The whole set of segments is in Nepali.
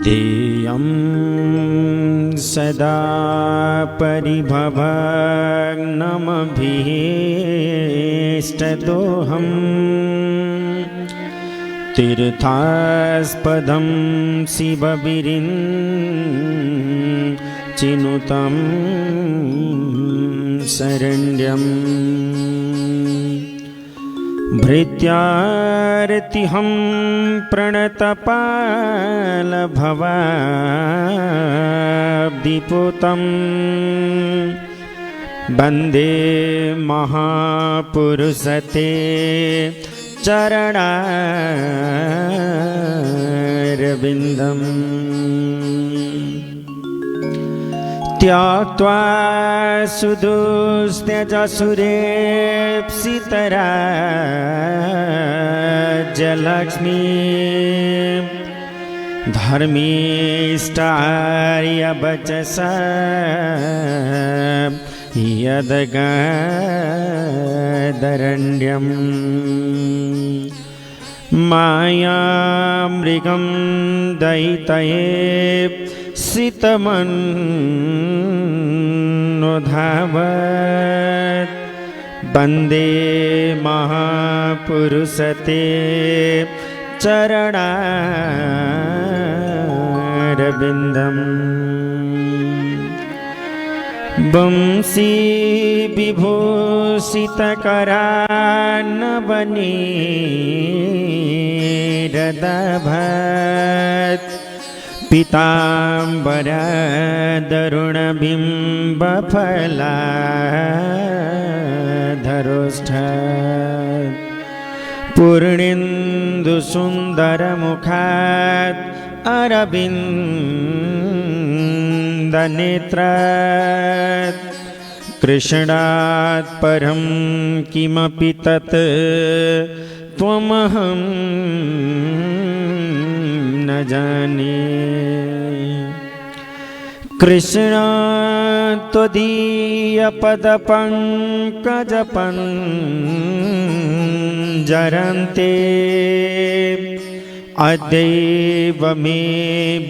ध्येयं सदा परिभवग्नमभीष्टदोहं तीर्थास्पदं शिवविरिञ्चिनुतं शरण्यम् भृत्यार्तिहं प्रणतपालभवाब्धिपूतं वन्दे महापुरुषते चरणारविन्दम् त्यक्त्वा सुदुस्त्यजसुरेप्सितराज्यलक्ष्मी धर्मीष्टार्यवचसा यदगादरण्यम् मायामृगं दयितये सितमन्नुधावत् वन्दे महापुरुषते चरणारविन्दम् वंशी विभूषितकरान्नवनीरदभत् पीताम्बरदरुणबिम्बफलाधरोष्ठत् पूर्णेन्दुसुन्दरमुखात् अरविन्दनेत्रात् कृष्णात् परं किमपि तत् त्वमहं न जाने। कृष्ण त्वदीयपदपङ्कजपञ्जरन्ते अद्यैव मे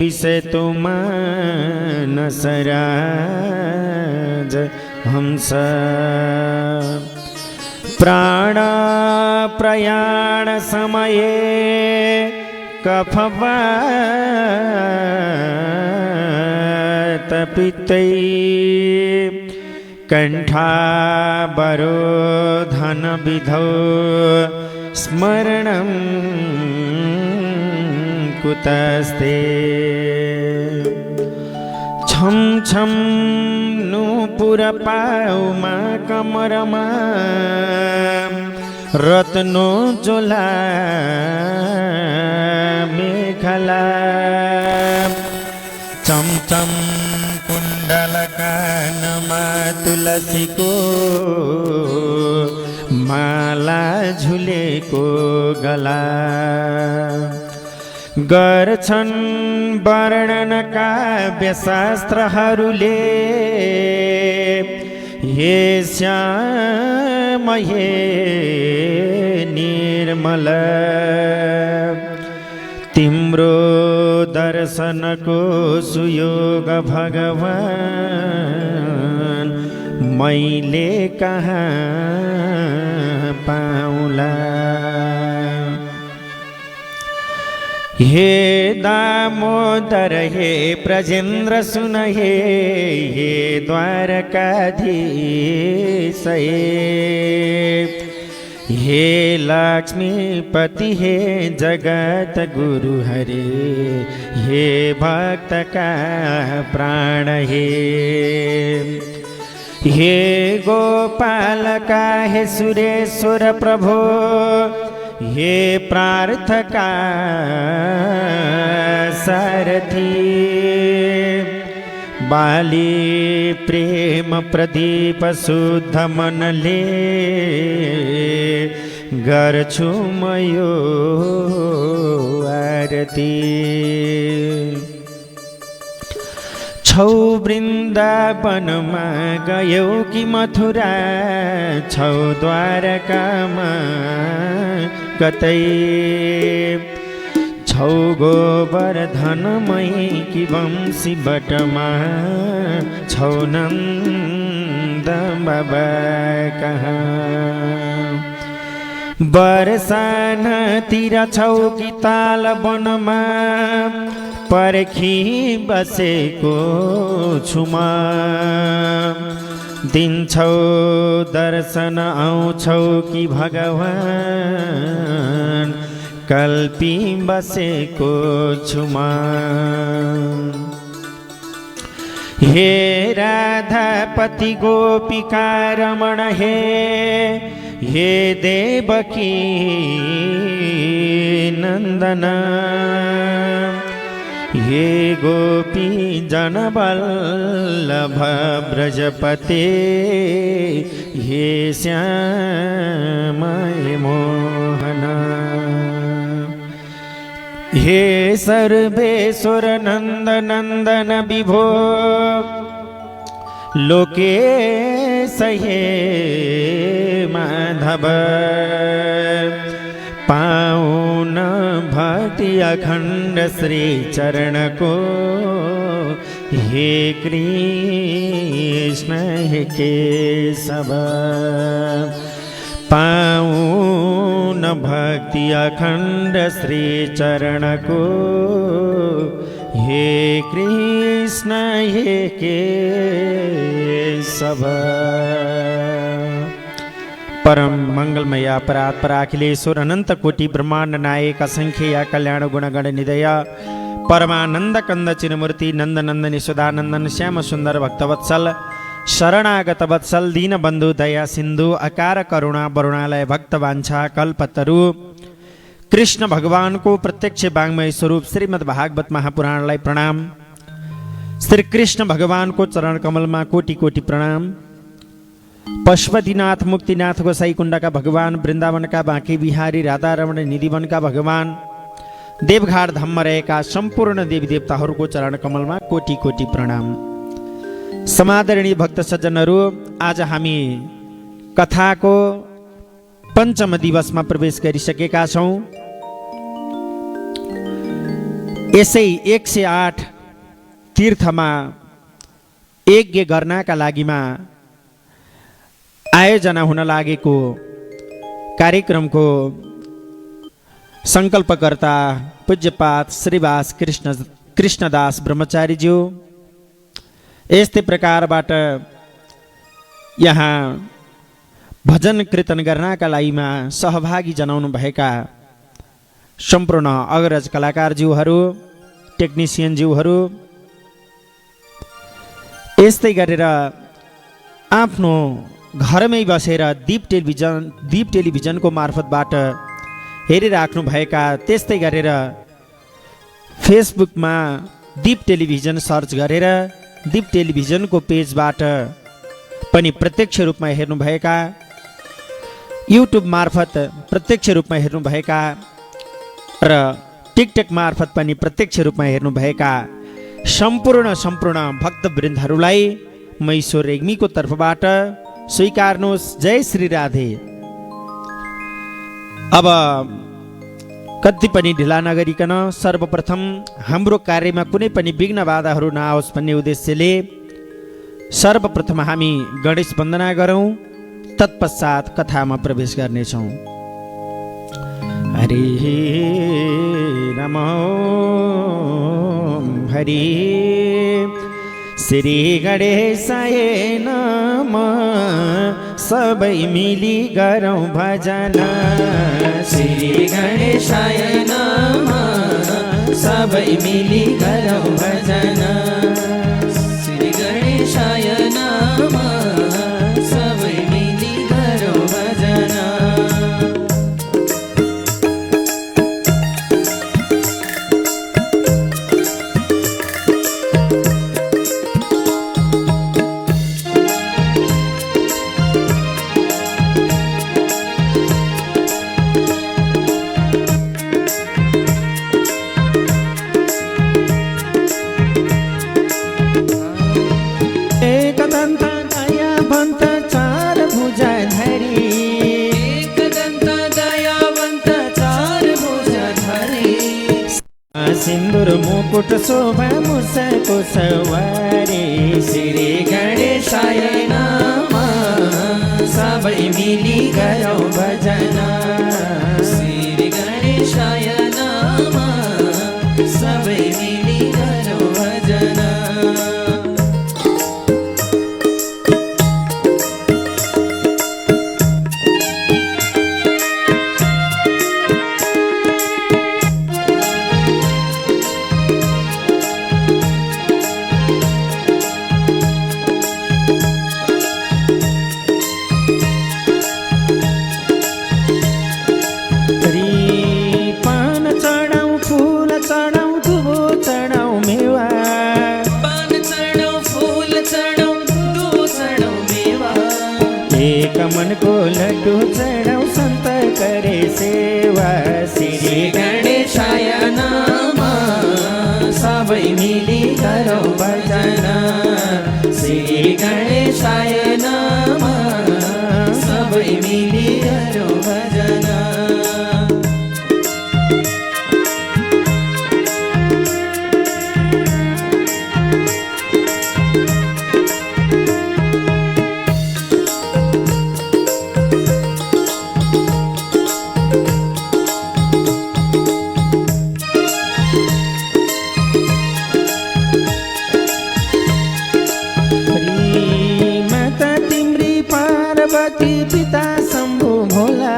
विशतु मानसराज हंस प्राणप्रयाणसमये कफवातपित्तै कण्ठावरोधनविधौ स्मरणं कुतस्ते। छम छम नूपुरपाउमा कमरमा रत्नोज्ज्वला मेखला चमचम कुण्डलकानमा तुलसीको माला झुलेको गला गर्छन् वर्णन काव्यशास्त्रहरूले हे श्याम हे निर्मल तिम्रो दर्शनको सुयोग भगवान् मैले कहाँ पाउला। हे दामोदर हे ब्रजेन्द्र सुन हे द्वारकाधीश हे लक्ष्मीपति हे जगत गुरु हरे हे भक्त का प्राण हे गोपाल का हे सुरेश्वर प्रभो हे प्रार्थका सारथी बाली प्रेम प्रदीप शुद्ध मनले गर्छु म यो आरती। छौ वृन्दावनमा गयौ कि मथुरा छौ द्वारकामा कतै छौ गोवर्धनमयी कि वंशी बटमा छौ नन्द बाबा कहाँ। बरसानातिर छौ कि ताल वनमा पर्खी बसेको छु म। दिन्छौ दर्शन आउँछौ कि भगवान कल्पी बसेको छु म। हे राधापति गोपिका रमण हे देवकी नन्दन हे गोपी जनवल्लभ ब्रजपते हे श्याम मोहन। हे सर्वेश्वर नन्दनन्दन विभो लोकेश हे माधव। पाउन भक्ति अखण्ड श्री चरण को हे कृष्ण हे केशव। पाउन भक्ति अखण्ड श्री चरण को हे कृष्ण हे केशव। परम मंगलमय अपराध पराखिलेश्वर अनंत कोटि ब्रह्मांड नायक असंख्य कल्याण गुणगण निधय परमानंद कंद चिन्मूर्ति नंद नंदन यशोदानंदन श्याम सुंदर भक्तवत्सल शरणागत वत्सल दीन बंधु दया सिंधु अकार करुणा वरुणालय भक्त वांछा कल्पतरु कृष्ण भगवान को प्रत्यक्ष वांग्मय स्वरूप श्रीमद् भागवत महापुराणलाई प्रणाम। श्री कृष्ण भगवान को चरण कमल में कोटि कोटि प्रणाम। पशुपतिनाथ मुक्तिनाथ गोसाई कुंड का भगवान वृंदावन का बांके बिहारी राधा रमण निधिवन का भगवान देवघाट धाम में रहेका संपूर्ण देवी देवताहरू को चरण कमल में कोटि कोटि प्रणाम। समादरणीय भक्त सज्जनहरू, आज हामी कथा को पंचम दिवस में प्रवेश गरिसकेका छौं। यसै 108 तीर्थमा यज्ञ गर्नका लागिमा आयोजना हुन लागेको कार्यक्रमको संकल्पकर्ता पूज्यपाद श्रीवास कृष्णदास ब्रह्मचारीज्यू यस्तै प्रकारबाट यहाँ भजन कीर्तन गर्नका लागिमा सहभागी जनाउनु भएका सम्पूर्ण अग्रज कलाकारज्यूहरू टेक्निसियनज्यूहरू यस्तै गरेर आफ्नो घरमै बसेर दीप टेलिभिजन को मार्फतबाट हेरिराख्नु भएका त्यस्तै गरेर फेसबुक में दीप टेलिभिजन सर्च गरेर दीप टेलिभिजन को पेजबाट पनि प्रत्यक्ष रूपमा हेर्नु भएका युट्युब मार्फत प्रत्यक्ष रूपमा हेर्नु भएका र टिकटक मार्फत पनि प्रत्यक्ष रूपमा हेर्नु भएका सम्पूर्ण भक्तवृन्दहरूलाई म ईश्वर रेग्मीको तर्फबाट स्वीकार्नुहोस्। जय श्री राधे। अब कति पनि ढिला नगरिकन सर्वप्रथम हाम्रो कार्यमा कुनै पनि विघ्न बाधाहरू नआओस् भन्ने उद्देश्यले सर्वप्रथम हामी गणेश वन्दना गरौँ, तत्पश्चात कथामा प्रवेश गर्नेछौँ। हरि नम हरि श्री गणेशाय नमः सबै मिली गरौँ भजन। श्री गणेशाय नमः सबै मिली गरौँ भजन। श्री गणेशाय नमः सबै मिली गरौँ भजन। मधुर मुकुट शोभा मुसको सवारी। श्री गणेशाय नमः सबै मिली गरौँ भजन। श्री गणेशाय नमः सबै मिली गरौँ भजन। मनको लड्डू चढाउ सन्त करे सेवा। श्री गणेशाय नमः सबै मिली गरौँ भजन। श्री गणेशाय नमः सबै मिली गरौँ भजन। पिता शम्भु भोला।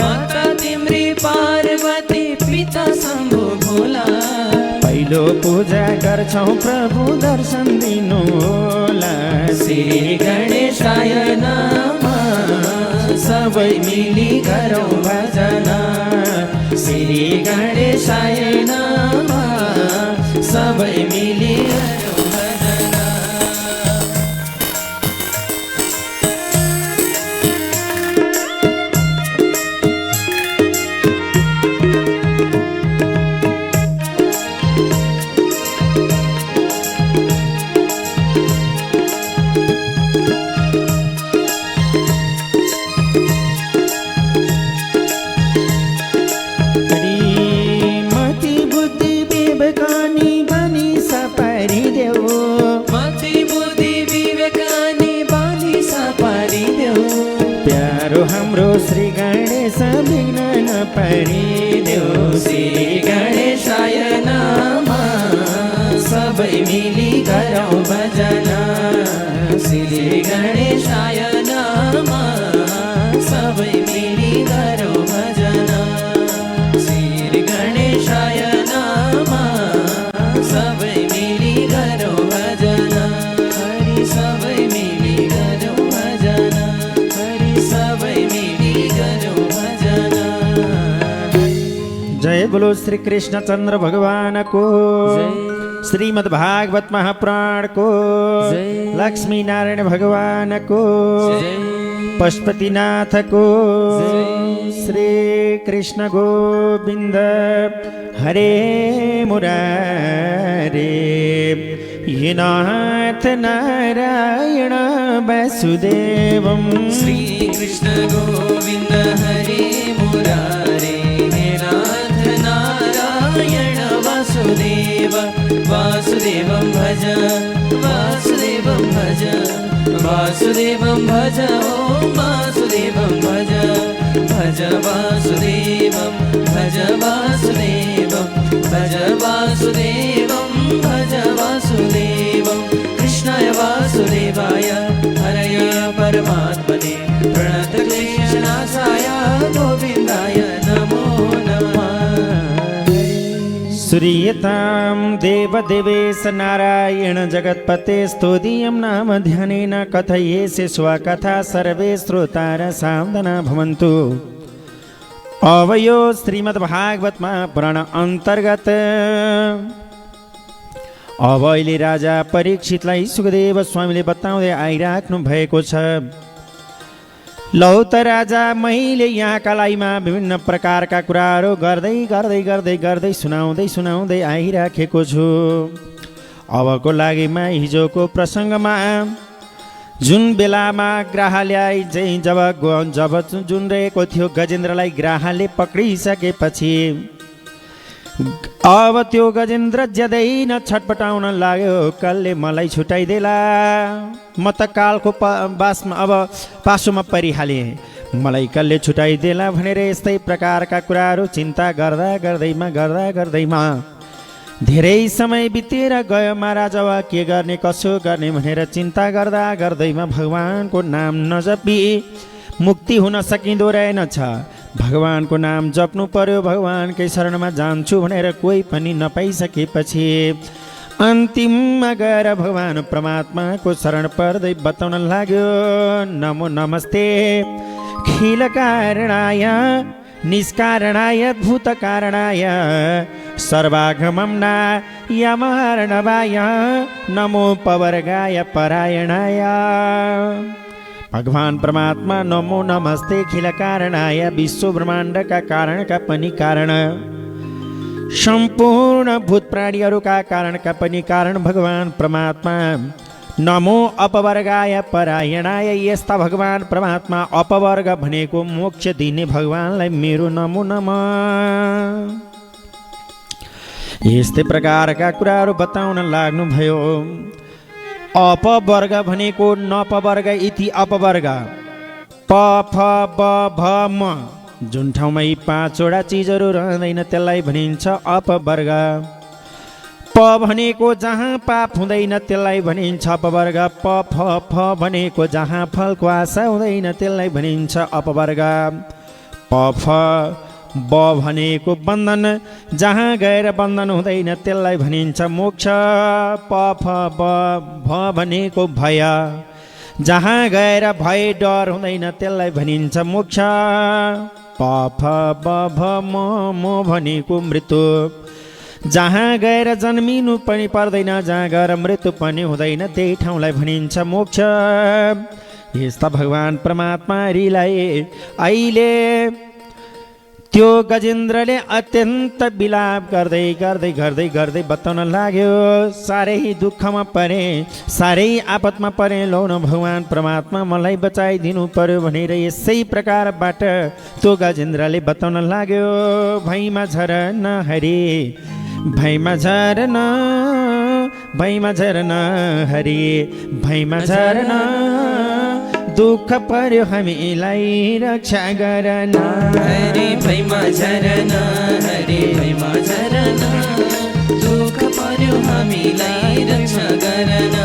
माता तिम्री पार्वती पिता शम्भु भोला। पहिलो पूजा गर्छौँ प्रभु दर्शन दिनु होला। श्री गणेशाय नमः सबै मिली गरौँ भजन। श्री गणेशाय नमः सबै मिली गरौँ भजन। हाम्रो श्री गणेश विघ्न नपारिदेऊ। श्री गणेशाय नमः सबै मिली गरौँ भजन। श्री गणेशाय नमः सबै मिली गरौँ भजन। श्री गणेशाय नमः सबै मिली गरौँ भजन। हरि सबै मिली गरौँ भजन। सबै मिली गरौँ भजन। जय बोलो श्री कृष्ण चंद्र भगवान को। श्रीमद् भागवत महापुराण को। लक्ष्मी नारायण भगवान को। पशुपतिनाथ को। श्री कृष्ण गोविंद हरे मुरारे। ये नाथ नारायण वासुदेवम। श्री कृष्ण गोविंद हरे मुरारे। हे नाथ नारायण वासुदेव। वासुदेवं भज वासुदेवं भज वासुदेवं भज ॐ वासुदेवं भज। भज वासुदेवं भज वासुदेवं भज वासुदेवं भज वासुदेवं। कृष्णाय वासुदेवाय हरय परमात्मने प्रणतक्लेशनाशाय गोविन्दाय नमो नमः। सूर्यतां देवदेवेश नारायण जगत्पते स्तोदीयं नाम ध्यानेन कथयेसे स्वकथा सर्वे श्रोतार सावधाना भवन्तु। अवयो श्रीमद्भागवतमा पुराण अन्तर्गत अब अहिले राजा परीक्षितलाई सुखदेव स्वामीले बताउँदै आइराख्नु भएको छ। लौ त राजा, मैले यहाँका लाइमा विभिन्न प्रकारका कुराहरू गर्दै सुनाउँदै आइराखेको छु। अबको लागिमा हिजोको प्रसङ्गमा जुन बेलामा ग्राहलाई चाहिँ जब जुन रहेको थियो गजेन्द्रलाई ग्राहले पक्रिसकेपछि अब त्यो गजेन्द्र ज्यादै न छटपटाउन लाग्यो, कालले मलाई छुटाइदेला, म त कालको बासमा अब पासोमा परिहालेँ, मलाई कालले छुटाइदेला भनेर यस्तै प्रकारका कुराहरू चिन्ता गर्दा गर्दैमा धेरै समय बितेर गयो। महाराज अब के गर्ने कसो गर्ने भनेर चिन्ता गर्दैमा भगवानको नाम नजपी मुक्ति हुन सकिँदो रहेनछ। भगवानको नाम जप्नु पर्यो, भगवानकै शरणमा जान्छु भनेर कोही पनि नपाइसकेपछि अन्तिममा गएर भगवान परमात्माको शरण पर्दै बताउन लाग्यो, नमो नमस्ते खिल कारणाय निष्कारणाय भूत कारणाय सर्वागमं नायमहर्णवाय नमो पवर्गाय परायणाय। भगवान परमात्मा नमो नमस्ते खिल कारणाय, विश्व ब्रह्माण्डका कारणका पनि कारण, सम्पूर्ण भूत प्राणीहरूका कारणका पनि कारण भगवान परमात्मा। नमो अपवर्गाय परायणाय, यस्ता भगवान परमात्मा अपवर्ग भनेको मोक्ष दिने भगवानलाई मेरो नमो नमः। यस्तै प्रकारका कुराहरू बताउन लाग्नुभयो। अपवर्ग भनेको नपवर्ग इति अपवर्ग, प फ ब भ म, जुन ठाउँमा यी 5वटा चिजहरू रहँदैन त्यसलाई भनिन्छ अपवर्ग। प भनेको जहाँ पाप हुँदैन त्यसलाई भनिन्छ अपवर्ग। प फ फ भनेको जहाँ फलको आशा हुँदैन त्यसलाई भनिन्छ अपवर्ग। प फ ब भनेको बन्धन, जहाँ गएर बन्धन हुँदैन त्यसलाई भनिन्छ मोक्ष। प फ ब भ भनेको भय, जहाँ गएर भय डर हुँदैन त्यसलाई भनिन्छ मोक्ष। प फ ब भ म भनेको मृत्यु, जहाँ गएर जन्मिनु पनि पर्दैन, जहाँ गएर मृत्यु पनि हुँदैन त्यही ठाउँलाई भनिन्छ मोक्ष। यस्ता भगवान परमात्मालाई अहिले त्यो गजेन्द्रले अत्यन्त विलाप गर्दै बताउन लाग्यो। साह्रै दुःखमा परे, साह्रै आपतमा परे, लौ न भगवान परमात्मा मलाई बचाइदिनु पर्यो भनेर यसै प्रकारबाट त्यो गजेन्द्रले बताउन लाग्यो। भैमा झरना हरि, भैमा झरना, भैमा झरना हरि, भैमा झरना, दुःख पर्यो हामीलाई रक्षा गर्न। हरि भैमा झरना, हरि भैमा झरना, दुःख पर्यो हामीलाई रक्षा गर्न।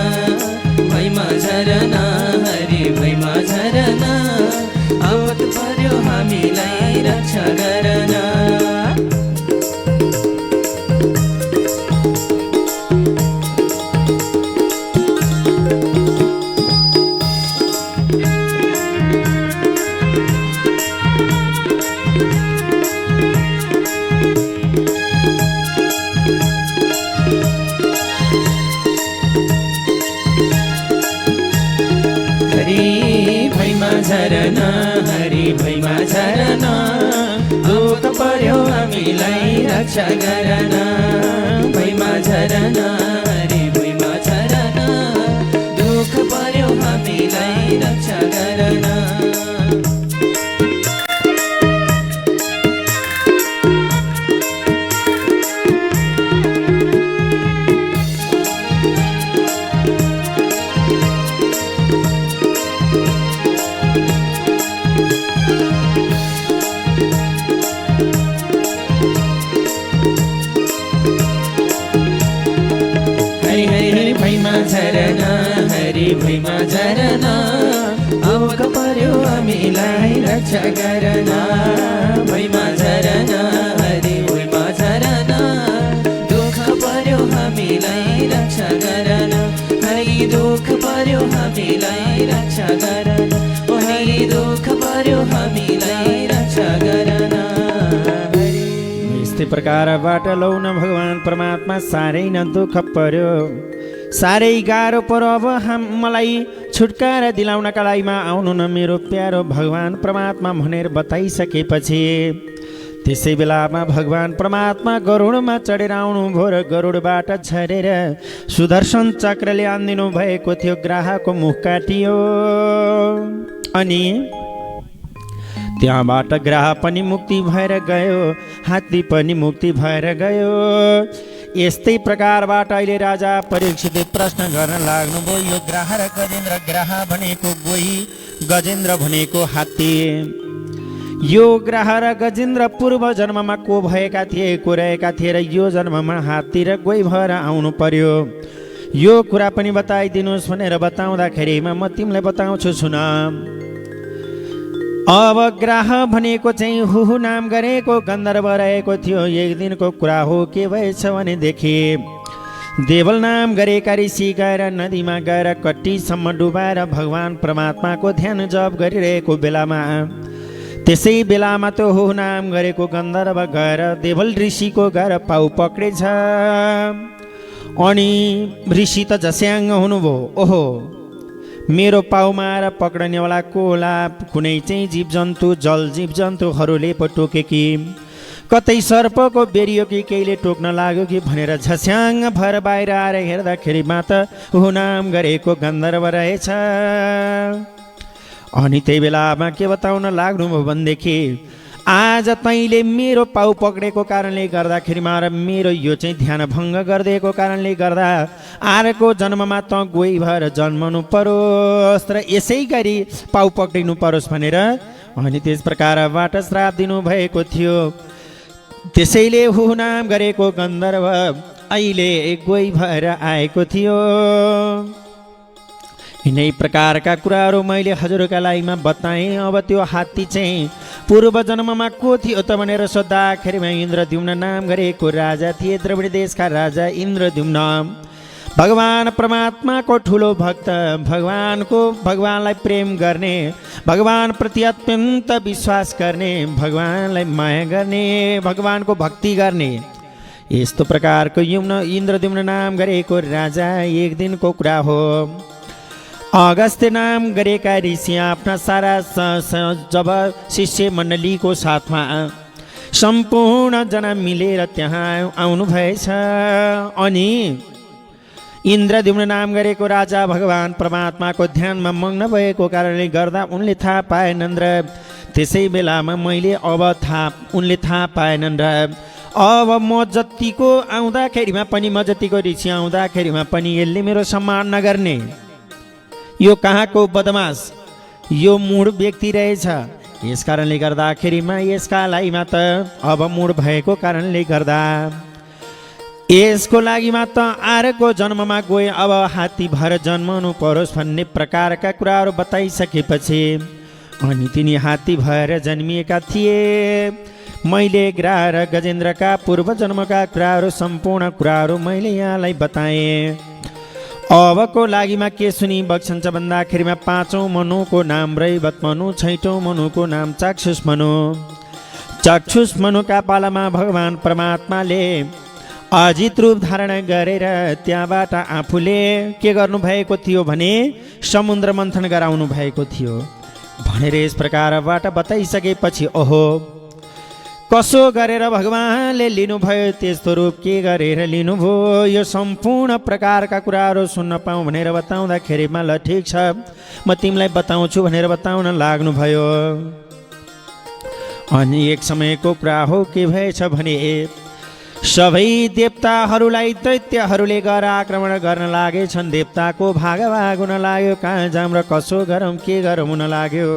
भैमा झरना, हरि भैमा झरना, आपत पर्यो हामीलाई रक्षा गर्न। झरना, हरि भैमा झरना, दुःख पर्यो हामीलाई रक्षा गर्न। भैमा झरना, हरि भैमा झरना, दुःख पर्यो हामीलाई रक्षा गर्न। झरना, हरि भैमा झरना, दुःख पर्यो हामीलाई रक्षा गर्न। भैमा झरना, हरि भैमा झरना, दुःख पर्यो हामीलाई रक्षा गर्न। हरि दुःख पर्यो हामीलाई रक्षा गर्न। हरि दुःख पर्यो हामीलाई रक्षा गर्न। यस्तै प्रकारबाट लौ न भगवान परमात्मा साह्रै न दुःख पर्यो, साह्रै गाह्रो पर्यो, अब मलाई छुटकारा दिलाउनका लागिमा आउनु न मेरो प्यारो भगवान परमात्मा भनेर बताइसकेपछि त्यसै बेलामा भगवान परमात्मा गरुडमा चढेर आउनुभयो र गरुडबाट झरेर सुदर्शन चक्रले आनिदिनु भएको थियो। ग्राहको मुख काटियो अनि त्यहाँबाट ग्राह पनि मुक्ति भएर गयो, हात्ती पनि मुक्ति भएर गयो। यस्तै प्रकारबाट अहिले राजा परीक्षितले प्रश्न गर्न लाग्नुभयो, यो ग्राह र गजेन्द्र, ग्राह भनेको गोही, गजेन्द्र भनेको हात्ती। यो ग्राह र गजेन्द्र पूर्व जन्ममा को भएका थिए, को रहेका थिए र यो जन्ममा हात्ती र गोही भएर आउनु पर्यो। यो कुरा पनि बताइदिनुहोस् भनेर बताउँदाखेरिमा म तिमीलाई बताउँछु सुन। अब ग्राह भनेको चाहिँ हुहु नाम गरेको गन्धर्व रहेको थियो। एक दिनको कुरा हो, के भएछ भनेदेखि देवल नाम गरेका ऋषि गएर नदीमा गएर कट्टीसम्म डुबाएर भगवान परमात्माको ध्यान जप गरिरहेको बेलामा, त्यसै बेलामा त्यो हुहु नाम गरेको गन्धर्व गएर देवल ऋषिको गएर पाउ पक्रेछ। अनि ऋषि त झस्याङ्ग हुनुभयो, ओहो मेरो पाउमा आएर पक्रनेवाला को होला, कुनै चाहिँ जीवजन्तु, जल जीवजन्तुहरूले पो टोके कि, कतै सर्पको बेरियो कि केहीले टोक्न लाग्यो कि भनेर झस्याङ्ग भएर बाहिर आएर हेर्दाखेरिमा त हुहु नाम गरेको गन्धर्व रहेछ। अनि त्यही बेलामा के बताउन लाग्नुभयो भनेदेखि, आज तैँले मेरो पाउ पक्रेको कारणले गर्दाखेरिमा र मेरो यो चाहिँ ध्यान भङ्ग गरिदिएको कारणले गर्दा अर्को जन्ममा त गोही भएर जन्मनु परोस् र यसै गरी पाउ पक्रिनु परोस् भनेर अनि त्यस प्रकारबाट श्राप दिनुभएको थियो। त्यसैले हुहु नाम गरेको गन्धर्व अहिले गोही भएर आएको थियो। यिनै प्रकारका कुराहरू मैले हजुरका लागिमा बताएँ। अब त्यो हात्ती चाहिँ पूर्व जन्ममा को थियो त भनेर सोद्धाखेरिमा इन्द्रद्युम्न नाम गरेको राजा थिए। द्रविड देशका राजा इन्द्रद्युम्न भगवान परमात्माको ठुलो भक्त, भगवानलाई प्रेम गर्ने, भगवान प्रति अत्यन्त विश्वास गर्ने, भगवानलाई माया गर्ने, भगवानको भक्ति गर्ने, यस्तो प्रकारको इन्द्रद्युम्न नाम गरेको राजा। एक दिनको कुरा हो, अगस्त्य नाम गरेका ऋषि आफ्ना सारा जब शिष्य मण्डलीको साथमा सम्पूर्ण जना मिलेर त्यहाँ आउनु भएछ। अनि इन्द्रद्युम्न नाम गरेको राजा भगवान परमात्माको ध्यानमा मग्न भएको कारणले गर्दा उनले थाहा पाएनन् र त्यसै बेलामा उनले थाहा पाएनन् र अब म जतिको आउँदाखेरिमा पनि, म जतिको ऋषि आउँदाखेरिमा पनि यसले मेरो सम्मान नगर्ने, यो कहाँको बदमास, यो मूढ व्यक्ति रहेछ। यस कारणले गर्दाखेरिमा यसका लागिमा त अब मूढ भएको कारणले गर्दा यसको लागिमा त अर्को जन्ममा गए अब हात्ती भएर जन्मनु परोस् भन्ने प्रकारका कुराहरू बताइसकेपछि अनि तिनी हात्ती भएर जन्मिएका थिए। मैले ग्राह र गजेन्द्रका पूर्व जन्मका कुराहरू, सम्पूर्ण कुराहरू मैले यहाँलाई बताएँ। अबको लागिमा के सुनि बक्सन्छ भन्दाखेरिमा पाँचौं मनुको नाम रैवत मनु, छैटौं मनुको नाम चाक्षुष मनु। चाक्षुष मनुका पालामा भगवान परमात्माले अजित रूप धारण गरेर त्यहाँबाट आफूले के गर्नु भएको थियो भने समुद्र मन्थन गराउनु भएको थियो भनेर यस प्रकारबाट बताइसकेपछि ओहो कसो गरेर भगवानले लिनुभयो, त्यस्तो रूप के गरेर लिनुभयो, यो सम्पूर्ण प्रकारका कुराहरू सुन्न पाऊँ भनेर बताउँदाखेरिमा ल ठिक छ म तिमीलाई बताउँछु भनेर बताउन लाग्नुभयो। अनि एक समयको कुरा हो, के भएछ भने सबै देवताहरूलाई दैत्यहरूले गएर आक्रमण गर्न लागेछन्। देवताको भाग हुन लाग्यो, कहाँ जाम र कसो गरौँ के गरौँ हुन लाग्यो।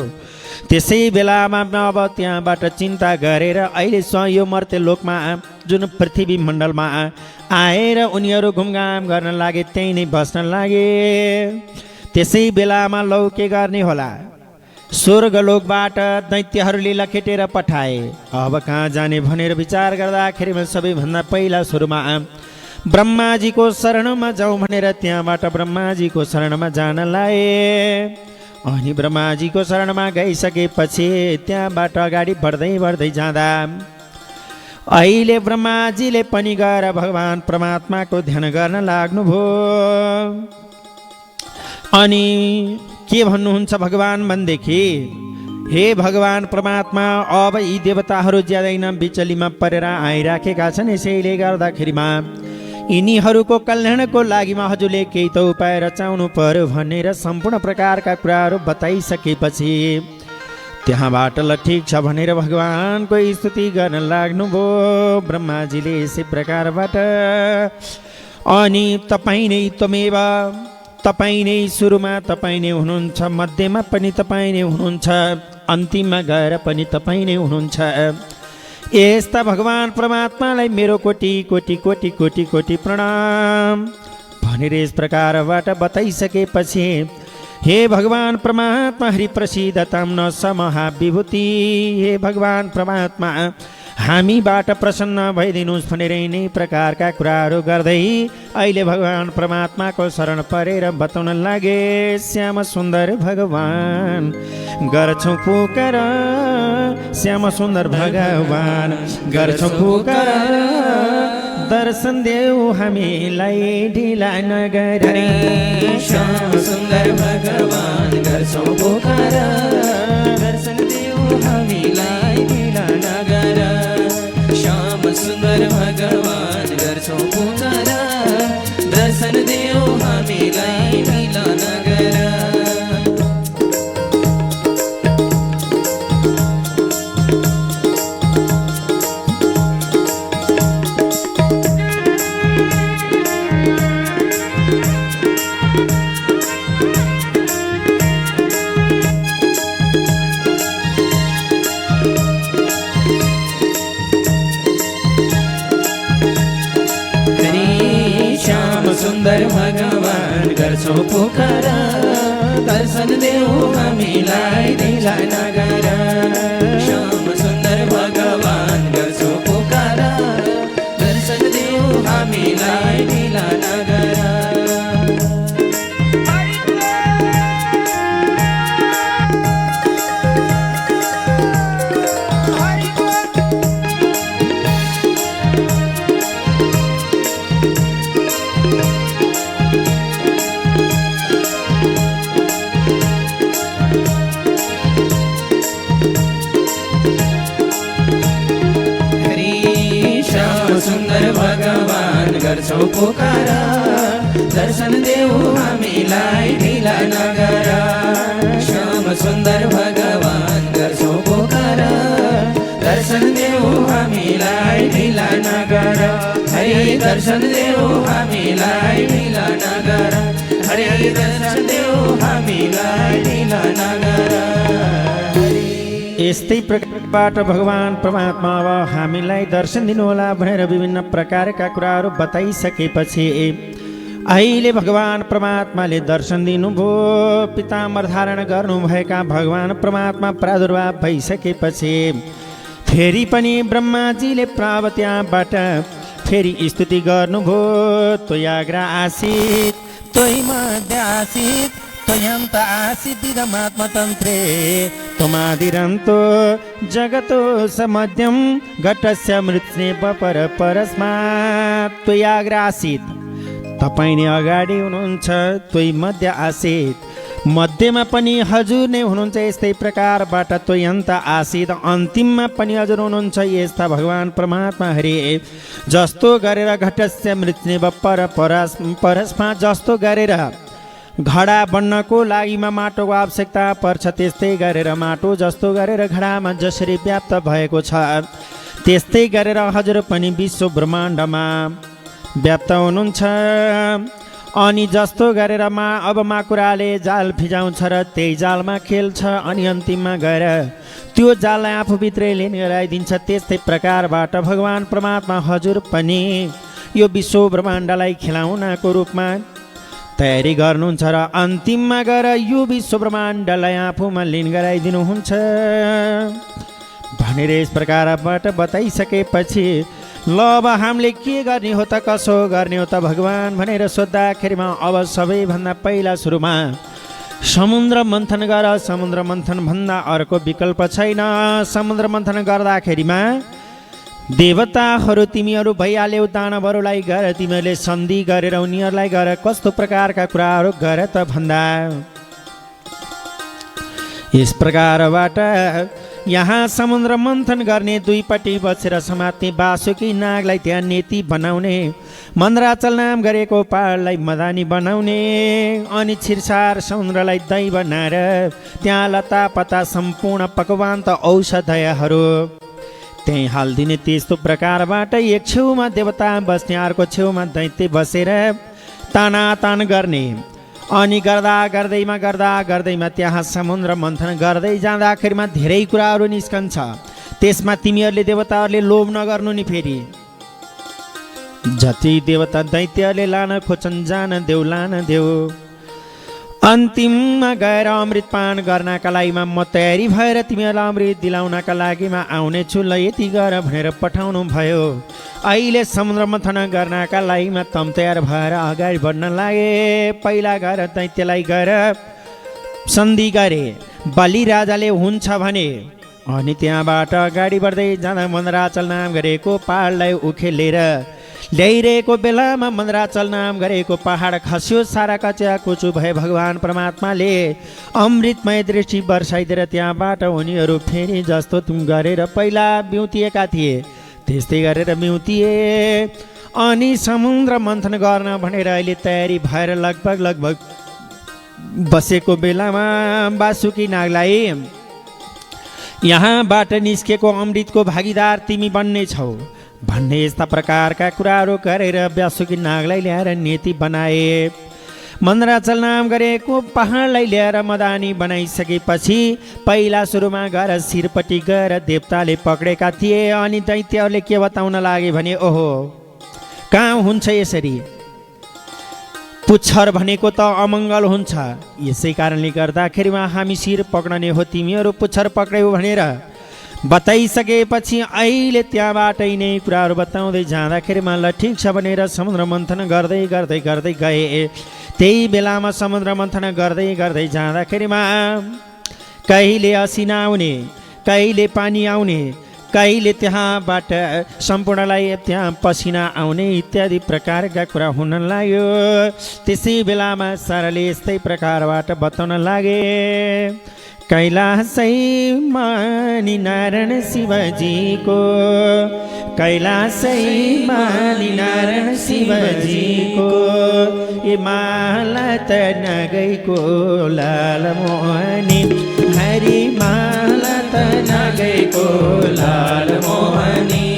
त्यसै बेलामा अब त्यहाँबाट चिन्ता गरेर अहिले यो मर्त्य लोकमा जुन पृथ्वी मण्डलमा आएर उनीहरू घुमघाम गर्न लागे, त्यही नै बस्न लागे। त्यसै बेलामा लौ के गर्ने होला, स्वर्गलोकबाट दैत्यहरूले लखेटेर पठाए। अब कहाँ जाने भनेर विचार गर्दाखेरिमा सबैभन्दा पहिला सुरुमा ब्रह्माजीको शरणमा जाउँ भनेर त्यहाँबाट ब्रह्माजीको शरणमा जान लाए। अनि ब्रह्माजीको शरणमा गइसकेपछि त्यहाँबाट अगाडि बढ्दै जाँदा अहिले ब्रह्माजीले पनि गएर भगवान परमात्माको ध्यान गर्न लाग्नुभयो। अनि के भन्नुहुन्छ भगवान भनेदेखि, हे भगवान परमात्मा, अब यी देवताहरू ज्यादै न बिचलीमा परेर आइराखेका छन्, यसैले गर्दाखेरिमा यिनीहरूको कल्याणको लागिमा हजुरले केही त उपाय रचाउनु पर्यो भनेर सम्पूर्ण प्रकारका कुराहरू बताइसकेपछि त्यहाँबाट ल ठिक छ भनेर भगवानको स्तुति गर्न लाग्नुभयो ब्रह्माजीले यसै प्रकारबाट। अनि तपाईँ नै त्वमेव, तपाईँ नै सुरुमा तपाईँ नै हुनुहुन्छ, मध्यमा पनि तपाईँ नै हुनुहुन्छ, अन्तिममा गएर पनि तपाईँ नै हुनुहुन्छ। यस्ता भगवान परमात्मालाई मेरो कोटि कोटि कोटि कोटि कोटि प्रणाम भनेर यस प्रकारबाट बताइसकेपछि, हे भगवान परमात्मा हरि प्रसिद्धतां न समहा विभूति, हे भगवान परमात्मा हामीबाट प्रसन्न भइदिनुहोस् भनेर यिनै प्रकारका कुराहरू गर्दै अहिले भगवान परमात्माको शरण परेर बताउन लागे। श्याम सुन्दर भगवान गर्छौँ पुकार, श्याम सुन्दर भगवान गर्छौँ पुकार, दर्शन देऊ हामीलाई ढिला नगर। श्याम सुन्दर भगवान गर्छौँ पुकार, दर्शन देऊ हामीलाई ढिला नगर। श्याम सुन्दर भगवान गर्छौँ पुकार, दर्शन देऊ हामीलाई ढिला नगर। सुन्दर भगवान गर्छौँ पुकार, दर्शन देऊ हामीलाई ढिला नगर। श्याम सुन्दर भगवान गर्छौँ पुकार, दर्शन देऊ हामीलाई ढिला नगर। सुन्दर भगवान गर्छौँ पुकार, दर्शन देऊ हामीलाई ढिला नगर। श्याम सुन्दर भगवान गर्छौँ पुकार, दर्शन देऊ हामीलाई ढिला नगर। हरि दर्शन देऊ हामीलाई ढिला नगर, हरि दर्शन देऊ हामीलाई ढिला नगर। यस्तै प्रकारबाट भगवान परमात्मा अब हामीलाई दर्शन दिनुहोला भनेर विभिन्न प्रकारका कुराहरू बताइसकेपछि अहिले भगवान परमात्माले दर्शन दिनुभयो। पीताम्बर धारण गर्नुभएका भगवान परमात्मा प्रादुर्भाव भइसकेपछि फेरि पनि ब्रह्माजीले प्राव त्यहाँबाट फेरि स्तुति गर्नुभयो। त्वयाग्र आसीत् त्वयि मध्य आसीत् त्वयन्त आसीत् दिगमात्मतन्त्रे त्वमादिरन्तो जगतो समध्यं घटस्य मृत्स्ने पर परस्मात्। त्वयाग्र आसीत् तपाईँ नै अगाडि हुनुहुन्छ, त्वयि मध्य आसीत् मध्यमा पनि हजुर नै हुनुहुन्छ। यस्तै प्रकारबाट त्वयन्त आसीत् अन्तिममा पनि हजुर हुनुहुन्छ। यस्ता भगवान परमात्मा हरि जस्तो गरेर घटस्य मृत्स्ने पर परस्मात् जस्तो गरेर घडा बन्नको लागिमा माटोको आवश्यकता पर्छ, त्यस्तै गरेर माटो जस्तो गरेर घडामा जसरी व्याप्त भएको छ त्यस्तै गरेर हजुर पनि विश्व ब्रह्माण्डमा व्याप्त हुनुहुन्छ। अनि जस्तो गरेर अब माकुराले जाल फिजाउँछ र त्यही जालमा खेल्छ, अनि अन्तिममा गएर त्यो जाललाई आफूभित्रै लिन गराइदिन्छ। त्यस्तै प्रकारबाट भगवान परमात्मा हजुर पनि यो विश्व ब्रह्माण्डलाई खेलाउनको रूपमा तयारी गर्नुहुन्छ र अन्तिममा गएर यो विश्व ब्रह्माण्डलाई आफूमा लिन गराइदिनुहुन्छ भनेर यस प्रकारबाट बताइसकेपछि ल अब हामीले के गर्ने हो त, कसो गर्ने हो त भगवान भनेर सोद्धाखेरिमा अब सबैभन्दा पहिला सुरुमा समुद्र मन्थन गर। समुद्र मन्थन भन्दा अर्को विकल्प छैन। समुद्र मन्थन गर्दाखेरिमा देवताहरू तिमीहरू भइहाल्यौ, दानवहरूलाई गर तिमीहरूले सन्धि गरेर उनीहरूलाई गर कस्तो प्रकारका कुराहरू गर त भन्दा यस प्रकारबाट यहाँ समुद्र मन्थन गर्ने दुईपट्टि बसेर समात्ने बासुकी नागलाई त्यहाँ नेति बनाउने मन्द्राचल नाम गरेको पहाडलाई मदानी बनाउने अनि छिरसार समुद्रलाई दही बनाएर त्यहाँ लता पता सम्पूर्ण पकवान त औषधयहरू त्यही हालिदिने। त्यस्तो प्रकारबाट एक छेउमा देवता बस्ने अर्को छेउमा दैत्य बसेर तानातान गर्ने अनि गर्दैमा त्यहाँ समुद्र मन्थन गर्दै जाँदाखेरिमा धेरै कुराहरू निस्कन्छ। त्यसमा तिमीहरूले देवताहरूले लोभ नगर्नु नि। फेरि जति देवता दैत्यहरूले लान खोज्छन् जान देऊ। अन्तिममा गएर अमृत पान गर्नका लागि म तयारी भएर तिमीहरूलाई अमृत दिलाउनका लागि आउने छु, ल यति गर भनेर पठाउनु भयो। अहिले समुद्र मन्थन गर्नका लागि तम तयार भएर अगाडि बढ्न लागे। पहिला गएर दैत्यलाई गएर सन्धि गरे बलि राजाले हुन्छ भने, अनि त्यहाँबाट अगाडि बढ्दै जाँदा मन्द्राचल नाम गरेको पहाडलाई उखेलेर ल्याइरहेको बेलामा मन्द्राचल नाम गरेको पहाड खस्यो। सारा कच्या कुचु भए भगवान् परमात्माले अमृतमय दृष्टि वर्षाइदिएर त्यहाँबाट उनीहरू फेरि जस्तो तुम गरेर पहिला बिउतिएका थिए त्यस्तै गरेर बिउतिए। अनि समुद्र मन्थन गर्न भनेर अहिले तयारी भएर लगभग बसेको बेलामा बासुकी नागलाई यहाँबाट निस्केको अमृतको भागीदार तिमी बन्ने छौ भन्ने यस्ता प्रकारका कुराहरू गरेर बासुकी नागलाई ल्याएर नेति बनाए। मन्द्राचल नाम गरेको पहाडलाई ल्याएर मदानी बनाइसकेपछि पहिला सुरुमा गएर शिरपट्टि गएर देवताले पक्रेका थिए। अनि दैत्यहरूले के बताउन लागे भने, ओहो कहाँ हुन्छ यसरी, पुच्छर भनेको त अमङ्गल हुन्छ, यसै कारणले गर्दाखेरिमा हामी शिर पक्डने हो, तिमीहरू पुच्छर पक्र्यौ भनेर बताइसकेपछि अहिले त्यहाँबाटै नै कुराहरू बताउँदै जाँदाखेरिमा ल ठिक छ भनेर समुद्र मन्थन गर्दै गए। त्यही बेलामा समुद्र मन्थन गर्दै जाँदाखेरिमा कहिले असिना आउने, कहिले पानी आउने, कहिले त्यहाँबाट सम्पूर्णलाई त्यहाँ पसिना आउने इत्यादि प्रकारका कुरा हुन लाग्यो। त्यसै बेलामा साराले यस्तै प्रकारबाट बताउन लागे। कैलासैमा नि नारायण शिवजीको, कैलासैमा नि नारायण शिवजीको, ए माला त नगएको लाल मोहनी, हरि माला त नगएको लाल मोहनी।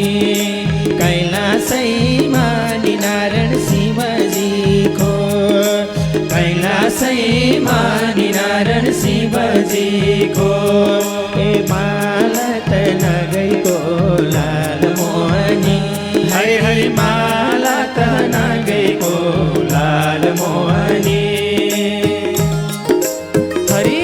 कैलासैमा नि नारायण शिवजीको, कैलासैमा नि नारायण शिवजीको, ए माला त नगएको लाल मोहनी, हरि हरि माला त नगएको लाल मोहनी। हरि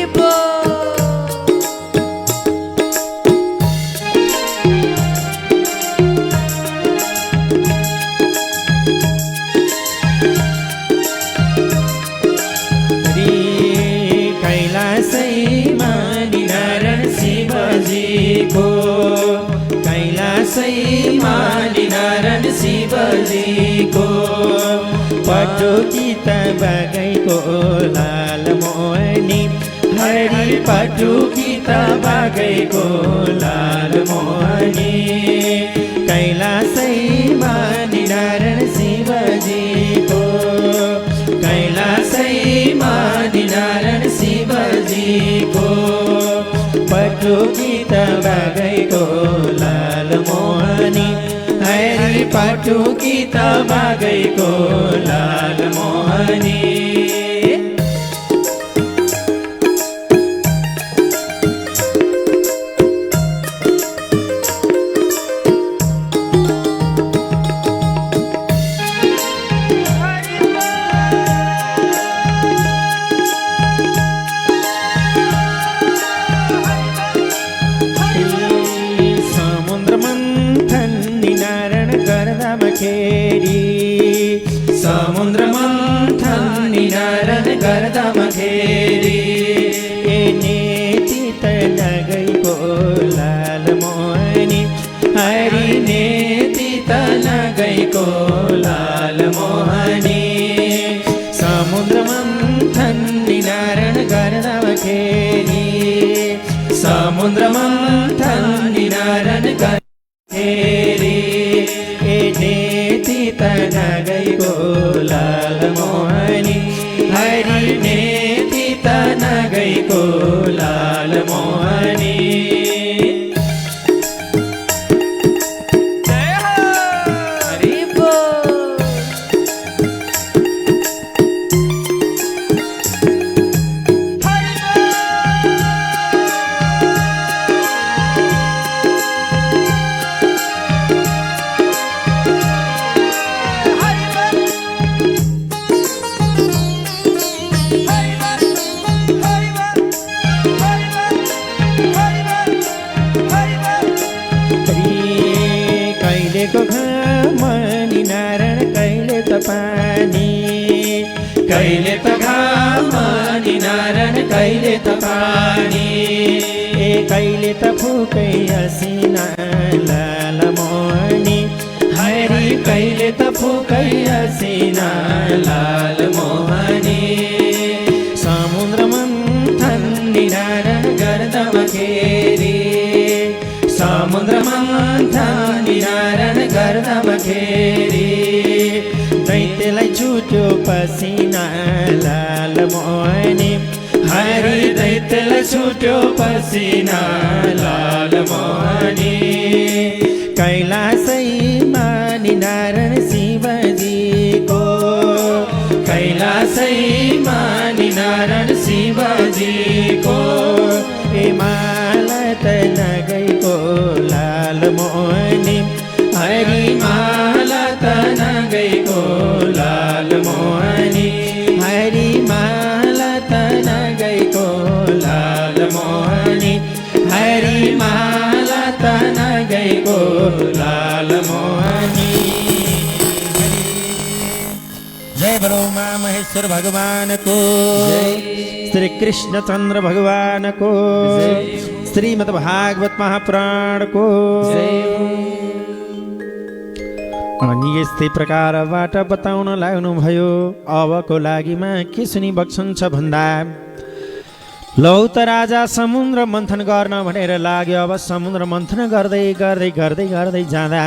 नारायण शिवजीको, पटुकी त बगैको लाल मोहनी, हरि पटुकी त बगैको लाल मोहनी। कैलासैमा नारायण शिवजीको, कैलासैमा नारायण शिवजीको, पटुकी त बगैको लाल मोहनी, हरि पटुकी त बगैको लाल मोहनी। समुद्र मन्थन नारायण गर्दामखेरि, ए नेति त नगैको लाल मोहनी, हरि नेति त नगैको लाल मोहनी। समुद्र मन्थन नारायण गर्दामखेरि, समुद्र मन्थन निनारण गरेरी ए नेति तना गएको लाल मोहनी हरि नेति तना गएको लाल मोहनी कहिले त घाम निनारण कहिले त पानी ए कहिले त फुकै हसिना लाल मोहनी हरि कहिले त फुकै हसिना लाल मोहनी समुद्र मन्थन निनारण गर्दमखेरि समुद्र मन्थन निनारण गर्दमखेरि दैत्यलाई छुट्यो पसिना लाल मोहनी हरि दैत्यलाई छुट्यो पसिना लाल मोहनी कैलासैमा निनारण शिवजीको कैलासैमा निनारण शिवजीको ए माला त नगएको लाल मोहनी हरि माला त नगएको लाल मोहनी हरि माला त नगएको लाल मोहनी हरि माला त नगएको लाल मोहनी जय बरो मा महेश्वर भगवान को श्री कृष्ण चंद्र भगवान को श्रीमद् भागवत महापुराण को अनि यस्तै प्रकारबाट बताउन लाग्नुभयो। अबको लागिमा के सुनि बक्सन्छ भन्दा लौ त राजा समुद्र मन्थन गर्न भनेर लाग्यो। अब समुद्र मन्थन गर्दै गर्दै गर्दै गर्दै जाँदा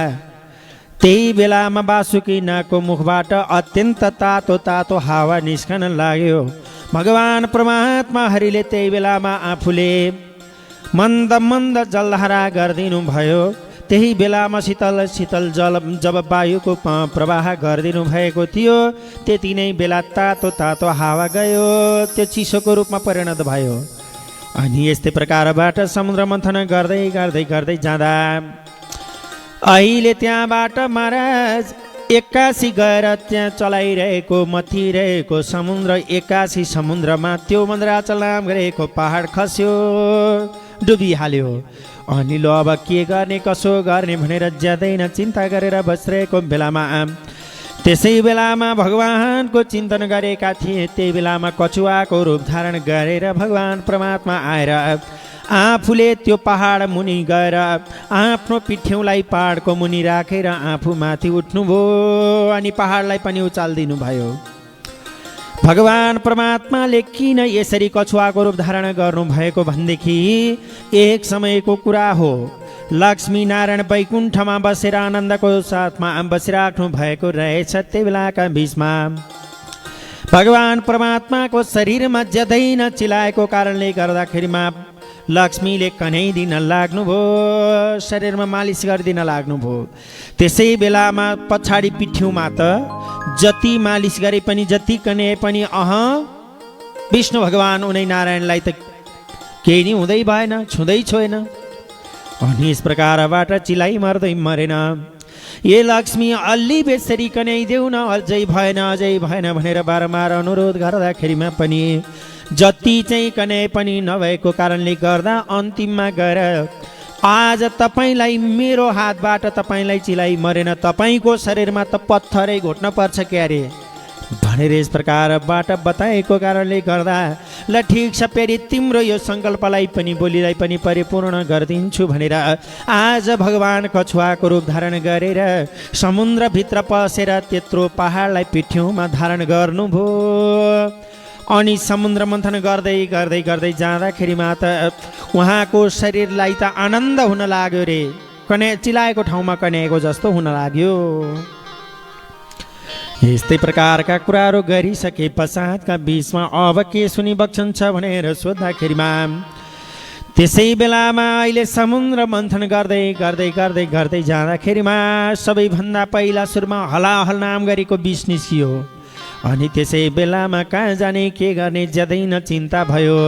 त्यही बेलामा बासुकी नागको मुखबाट अत्यन्त तातो तातो हावा निस्कन लाग्यो। भगवान परमात्मा हरिले त्यही बेलामा आफूले मन्द मन्द जलधारा गरिदिनु भयो। त्यही बेलामा शीतल शीतल जल जब वायुको प्रवाह गरिदिनु भएको थियो, त्यति नै बेला तातो तातो हावा गयो, त्यो चिसोको रूपमा परिणत भयो। अनि यस्तै प्रकारबाट समुद्र मन्थन गर्दै गर्दै गर्दै जाँदा अहिले त्यहाँबाट महाराज एक्कासी गएर त्यहाँ चलाइरहेको मथिरहेको समुद्र, एक्कासी समुद्रमा त्यो मन्द्राचल नाम गरेको पहाड खस्यो, डुबिहाल्यो। अनि लो अब के गर्ने कसो गर्ने भनेर ज्यादैन चिन्ता गरेर बसिरहेको बेलामा त्यसै बेलामा भगवानको चिन्तन गरेका थिए। त्यही बेलामा कछुवाको रूप धारण गरेर भगवान परमात्मा आएर आफूले त्यो पहाड मुनि गएर आफ्नो पिठ्यौँलाई पहाडको मुनि राखेर आफू माथि उठ्नुभयो अनि पहाडलाई पनि उचालिदिनु भयो। भगवान परमात्माले किन यसरी कछुवाको रूप धारण गर्नुभएको भनेदेखि एक समयको कुरा हो। लक्ष्मी नारायण वैकुण्ठमा बसेर आनन्दको साथमा बसिराख्नु भएको रहेछ। त्यही बेलाका बिचमा भगवान परमात्माको शरीरमा ज्यादै नचिलाएको कारणले गर्दाखेरिमा लक्ष्मीले कन्याइदिन लाग्नुभयो, शरीरमा मालिस गरिदिन लाग्नुभयो। त्यसै बेलामा पछाडि पिठ्यौँमा त जति मालिस गरे पनि जति कन्याए पनि विष्णु भगवान उनी नारायणलाई त केही नि हुँदै भएन, छुँदै छोएन। अनि यस प्रकारबाट चिलाइ मर्दै मरेन। ए लक्ष्मी अलि बेसरी कन्याइदेऊ न, अझै भएन अझै भएन भनेर बारम्बार अनुरोध गर्दाखेरिमा पनि जति चाहिँ कन्याए पनि नभएको कारणले गर्दा अन्तिममा गएर आज तपाईँलाई मेरो हातबाट तपाईँलाई चिलाइ मरेन, तपाईँको शरीरमा त पत्थरै घोट्न पर्छ क्यारे भनेर यस प्रकारबाट बताएको कारणले गर्दा ल ठिक छ फेरि तिम्रो यो सङ्कल्पलाई पनि बोलीलाई पनि परिपूर्ण गरिदिन्छु भनेर आज भगवान कछुवाको रूप धारण गरेर समुद्रभित्र पसेर त्यत्रो पहाडलाई पिठ्यौँमा धारण गर्नुभयो। अनि समुद्र मन्थन गर्दै गर्दै गर्दै जाँदाखेरिमा त उहाँको शरीरलाई त आनन्द हुन लाग्यो रे, चिलाएको ठाउँमा कन्याएको जस्तो हुन लाग्यो। यस्तै प्रकारका कुराहरू गरिसके पश्चातका बिचमा अब के सुनिबक्छन्छ भनेर सोद्धाखेरिमा त्यसै बेलामा अहिले समुद्र मन्थन गर्दै गर्दै गर्दै गर्दै जाँदाखेरिमा सबैभन्दा पहिला सुरुमा हलाहल नाम गरेको विष निस्कियो। अनि त्यसै बेलामा कहाँ जाने के गर्ने ज्यादै न चिन्ता भयो।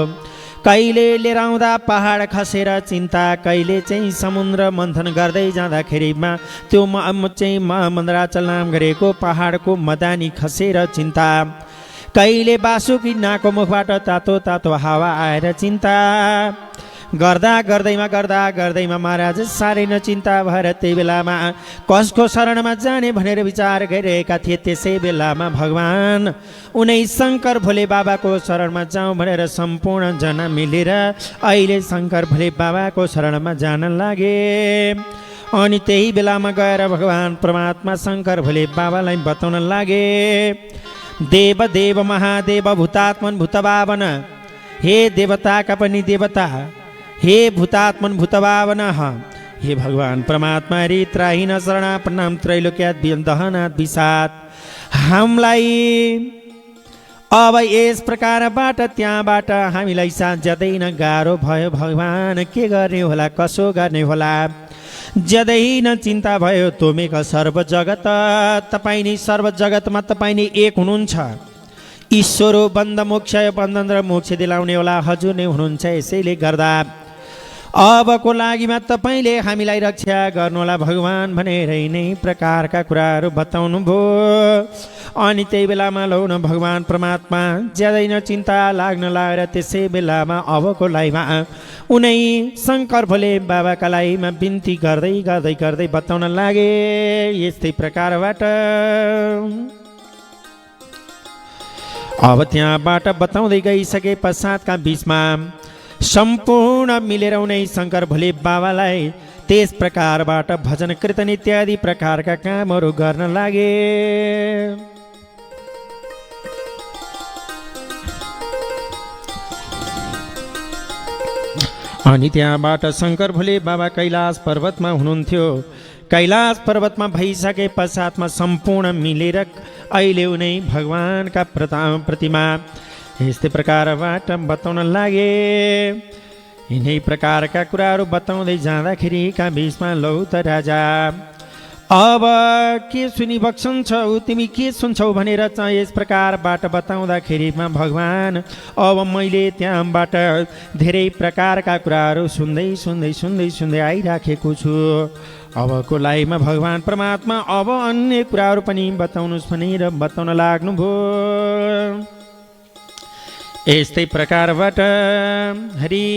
कहिले लिएर आउँदा पहाड खसेर चिन्ता, कहिले चाहिँ समुद्र मन्थन गर्दै जाँदाखेरिमा त्यो चाहिँ मन्दराचल नाम गरेको पहाडको मदानी खसेर चिन्ता, कहिले बासुकी नाको मुखबाट तातो तातो हावा आएर चिन्ता। गर्दा गर्दैमा महाराज साह्रै न चिन्ता भएर त्यही बेलामा कसको शरणमा जाने भनेर विचार गरिरहेका थिए। त्यसै बेलामा भगवान उनै शङ्कर भोले बाबाको शरणमा जाउँ भनेर सम्पूर्ण जना मिलेर अहिले शङ्कर भोले बाबाको शरणमा जान लागे। अनि त्यही बेलामा गएर भगवान परमात्मा शङ्कर भोले बाबालाई बताउन लागे, देव देव महादेव भूतात्मन भूतभावन, हे देवताका पनि देवता, हे भूतात्मन भूतभावन, हे भगवान परमात्मा रि त्राहीन शरणा प्रणाम त्रैलोक्यात दहनाथ विषाद। हामीलाई अब यस प्रकारबाट त्यहाँबाट हामीलाई साथ ज्यादै न गाह्रो भयो। भगवान के गर्ने होला, कसो गर्ने होला, ज्यादै न चिन्ता भयो। तोमेका सर्व जगत, तपाईँ नै सर्व जगतमा तपाईँ नै एक हुनुहुन्छ। ईश्वरो बन्द मोक्ष, बन्धन र मोक्ष दिलाउने होला हजुर नै हुनुहुन्छ। यसैले गर्दा अबको लागिमा तपाईँले हामीलाई रक्षा गर्नुहोला भगवान भनेर यिनै प्रकारका कुराहरू बताउनु भयो। अनि त्यही बेलामा लौ न भगवान परमात्मा ज्यादै न चिन्ता लाग्न लागेर त्यसै बेलामा अबको लाइमा उनै शङ्कर भोले बाबाका लाइमा बिन्ती गर्दै गर्दै गर्दै बताउन लागे। यस्तै प्रकारबाट अब त्यहाँबाट बताउँदै गइसके पश्चातका बिचमा सम्पूर्ण मिलेर उनै शङ्कर भोले बाबालाई त्यस प्रकारबाट भजन कीर्तन इत्यादि प्रकारका कामहरू गर्न लागे। अनि त्यहाँबाट शङ्कर भोले बाबा कैलाश पर्वतमा हुनुहुन्थ्यो। कैलाश पर्वतमा भइसके पश्चातमा सम्पूर्ण मिलेर अहिले उनै भगवानका प्रतिमा यस्तै प्रकारबाट बताउन लागे। यिनै प्रकारका कुराहरू बताउँदै जाँदाखेरिका बिचमा लौ त राजा अब के सुनिबक्छन्छौ, तिमी के सुन्छौ भनेर चाहिँ यस प्रकारबाट बताउँदाखेरिमा भगवान अब मैले त्यहाँबाट धेरै प्रकारका कुराहरू सुन्दै सुन्दै सुन्दै सुन्दै आइराखेको छु। अबको लाइमा भगवान परमात्मा अब अन्य कुराहरू पनि बताउनुहोस् भनेर बताउन लाग्नुभयो। यस्तै प्रकारबाट हरि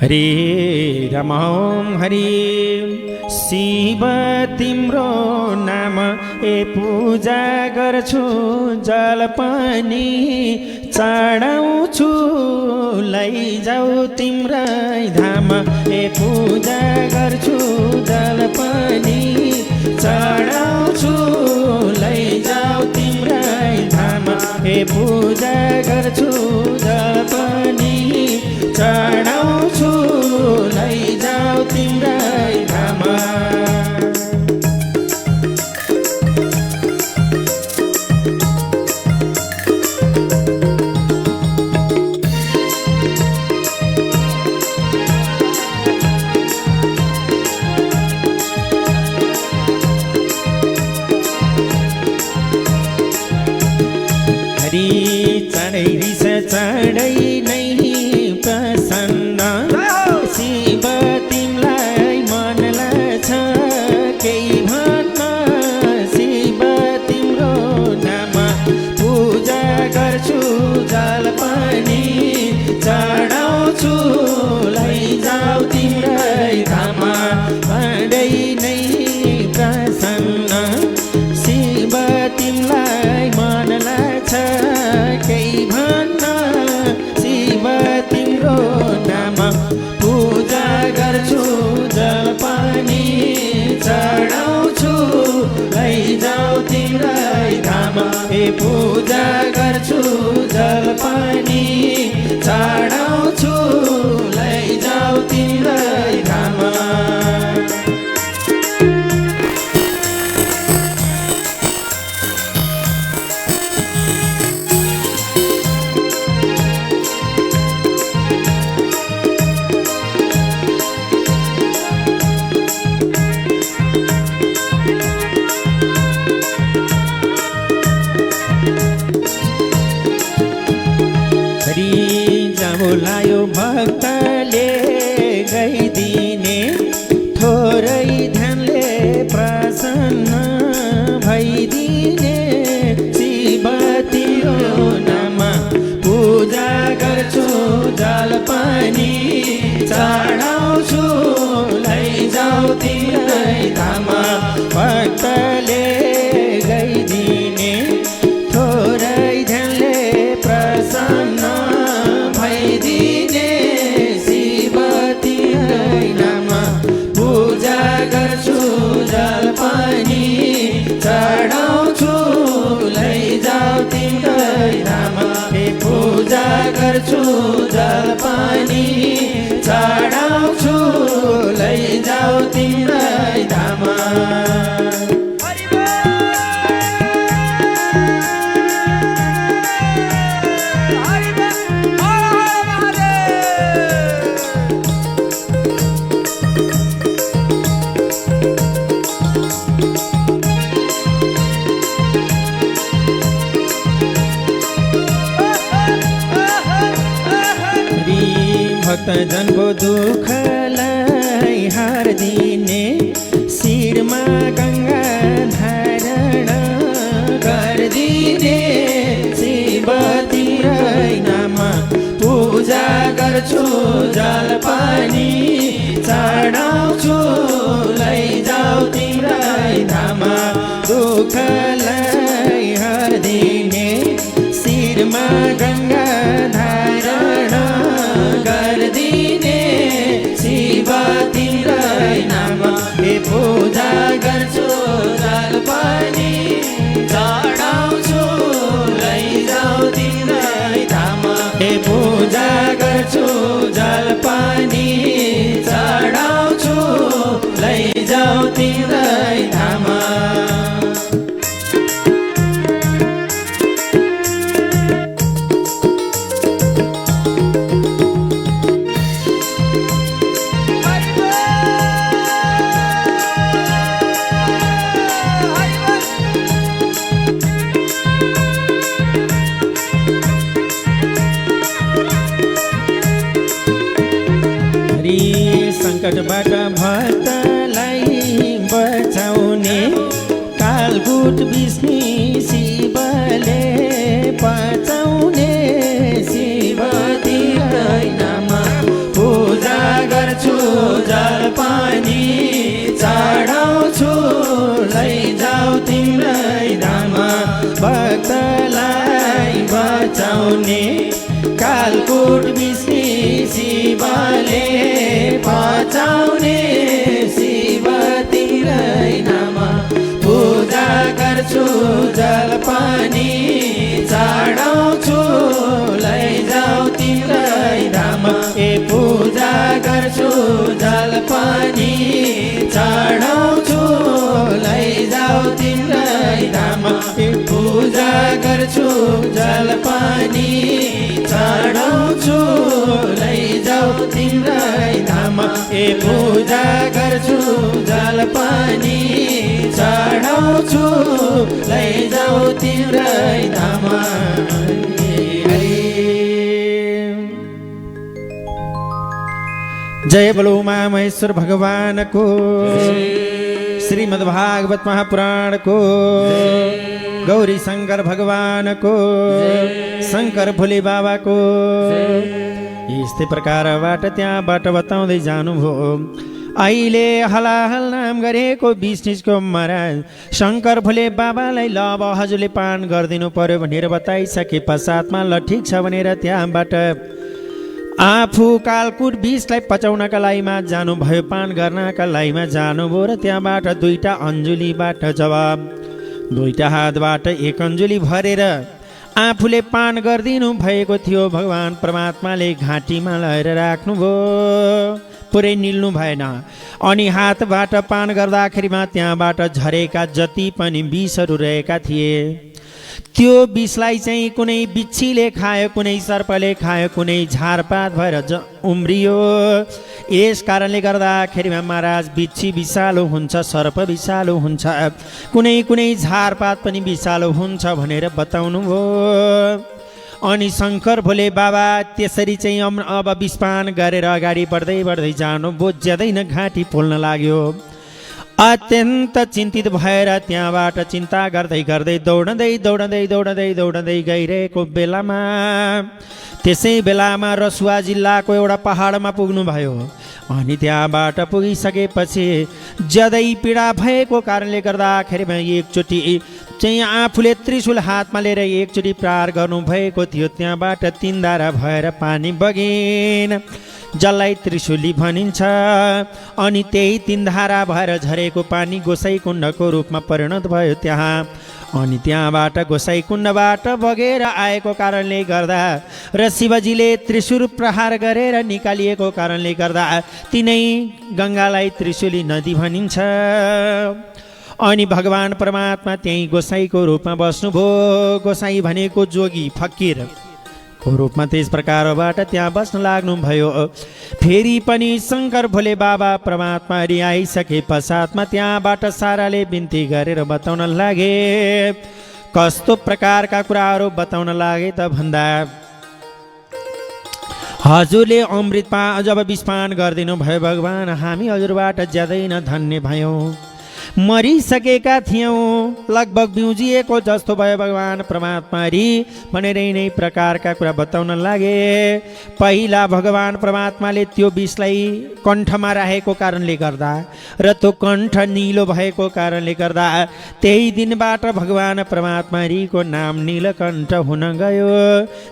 हरि राम हरि शिव तिम्रो नाम पूजा गर्छु, जल पनि चढाउँछु, लैजाऊ तिम्रै धाम पूजा गर्छु, जल पनि चढाउँछु, लैजाऊ तिम्रै धाम पूजा गर्छु, जल पनि चढाउँछु, लैजाऊ तिम्रै धाम। चढै नै प्रसन्न शिव तिमीलाई मन लाग्छ, केही भन्न शिव तिम्रो नाम पूजा गर्छु, जल पनि चढाउँछु, लैजाऊ तिम्रै धाम। चढै नै प्रसन्न शिव तिमीलाई मन लाग्छ, केही भन्न शिव तिम्रो नाम पूजा गर्छु, जल पनि चढाउँछु, लैजाऊ तिम्रै धाम पूजा गर्छु, रिजाउलायो भक्तले गइदिने थोरै ध्यानले प्रसन्न भइदिने शिव तिम्रो नाम पूजा गर्छु जल पानी चढाउँछु लैजाऊ तिम्रै धाम भक्तले गइदिने थोरै ध्यानले प्रसन्न भइदिने शिव तिम्रै नाम पूजा गर्छु जल पानी चढाउँछु लैजाऊ तिम्रै धाम पूजा गर्छु जल पानी चढाउँछु लैजाऊ तिम्रै धाम भक्तजनको दुःखलाई हारिदिने शिरमा गङ्गा धारण गरिदिने शिव तिम्रै नाम पूजा गर्छु जल पानी चढाउँछु लैजाऊ तिम्रै धाम दुःखलाई हारिदिने शिरमा गङ्गा धारण गरिदिने शिव तिम्रै नाम पूजा गर्छु जल पानी चढाउँछु लैजाऊ तिम्रै धाम पूजा गर्छु जल पानी चढाउँछु लैजाऊ तिम्रै धाम सङ्कटबाट भक्तलाई बचाउने कालकुट विष्णु शिवले बचाउने शिव तिम्रै नाम पूजा गर्छु जल पानी चढाउँछु लैजाऊ तिम्रै धाम भक्तलाई बचाउने कालकुट विष्णु शिवले बचाउने शिव तिम्रै नाम पूजा गर्छु जल पानी चढाउँछु लैजाऊ तिम्रै धाम पूजा गर्छु जल पानी चढाउँछु लैजाऊ तिम्रै धाम पूजा गर्छु जल पानी चढाउँछु लैजाऊ तिम्रै धाम पूजा गर्छु जल पानी चढाउँछु लैजाऊ तिम्रै धाम जय बोलो उमा महेश्वर भगवान को श्रीमद्भागवत महापुराण को गौरी शंकर भगवान को शंकर भोले बाबा को यस्तै प्रकारबाट त्यहाँबाट बताउँदै जानुभयो अहिले हलाहल नाम गरेको बिजनेसको महाराज शंकर भोले बाबालाई ल अब हजुरले पान गरिदिनु पर्यो भनेर बताइसके पश्चातमा ल ठिक छ भनेर त्यहाँबाट आफू कालकुट विषलाई पचाउनका लागिमा जानुभयो पान गर्नका लागिमा जानुभयो र त्यहाँबाट दुईटा अन्जुलीबाट जवाब दुईटा हातबाट एक अन्जुली भरेर आफूले पान गरिदिनु भएको थियो भगवान परमात्माले घाँटीमा लगाएर राख्नुभयो पुरै निल्नु भएन अनि हातबाट पान गर्दाखेरिमा त्यहाँबाट झरेका जति पनि विषहरू रहेका थिए त्यो विषलाई चाहिँ कुनै बिच्छीले खायो कुनै सर्पले खायो कुनै झारपात भएर उम्रियो यस कारणले गर्दाखेरिमा महाराज बिच्छी विषालु हुन्छ सर्प विषालु हुन्छ कुनै कुनै झारपात पनि विषालु हुन्छ भनेर बताउनु भयो अनि शङ्कर भोले बाबा त्यसरी चाहिँ अब विस्पान गरेर अगाडि बढ्दै बढ्दै जानु बोज्यादैन घाँटी पोल्न लाग्यो। अत्यन्त चिन्तित भएर त्यहाँबाट चिन्ता गर्दै गर्दै दौडँदै गइरहेको बेलामा त्यसै बेलामा रसुवा जिल्लाको एउटा पहाडमा पुग्नुभयो। अनि त्यहाँबाट पुगिसकेपछि ज्यादै पीडा भएको कारणले गर्दाखेरिमा एकचोटि चाहिँ आफूले त्रिशूल हातमा लिएर एकचोटि प्रहार गर्नुभएको थियो। त्यहाँबाट 3 धारा भएर पानी बगिन्, जसलाई त्रिशूली भनिन्छ। अनि त्यही 3 धारा भएर झरेको पानी गोसाइकुण्डको रूपमा परिणत भयो त्यहाँ। अनि त्यहाँबाट गोसाइकुण्डबाट बगेर आएको कारणले गर्दा र शिवजीले त्रिशूल प्रहार गरेर निकालिएको कारणले गर्दा तिनै गङ्गालाई त्रिशूली नदी भनिन्छ। अनि भगवान परमात्मा त्यही गोसाईको रूपमा बस्नुभयो। गोसाई भनेको जोगी फकीर को रूपमा त्यस प्रकारबाट त्यहाँ बस्न लाग्नुभयो। फेरि पनि शङ्कर भोले बाबा परमात्मा आइसके पश्चातमा त्यहाँबाट साराले बिन्ती गरेर बताउन लागे। कस्तो प्रकारका कुराहरू बताउन लागे त भन्दा, हजुरले अमृतमा जब विस्पान गरिदिनु भयो भगवान, हामी हजुरबाट ज्यादै न धन्य भयौँ। मरिसकेका थियौँ, लगभग बिउजिएको जस्तो भयो भगवान परमात्मा भनेर यिनै प्रकारका कुरा बताउन लागे। पहिला भगवान परमात्माले त्यो विषलाई कण्ठमा राखेको कारणले गर्दा र त्यो कण्ठ निलो भएको कारणले गर्दा त्यही दिनबाट भगवान परमात्माको नाम नीलकण्ठ हुन गयो।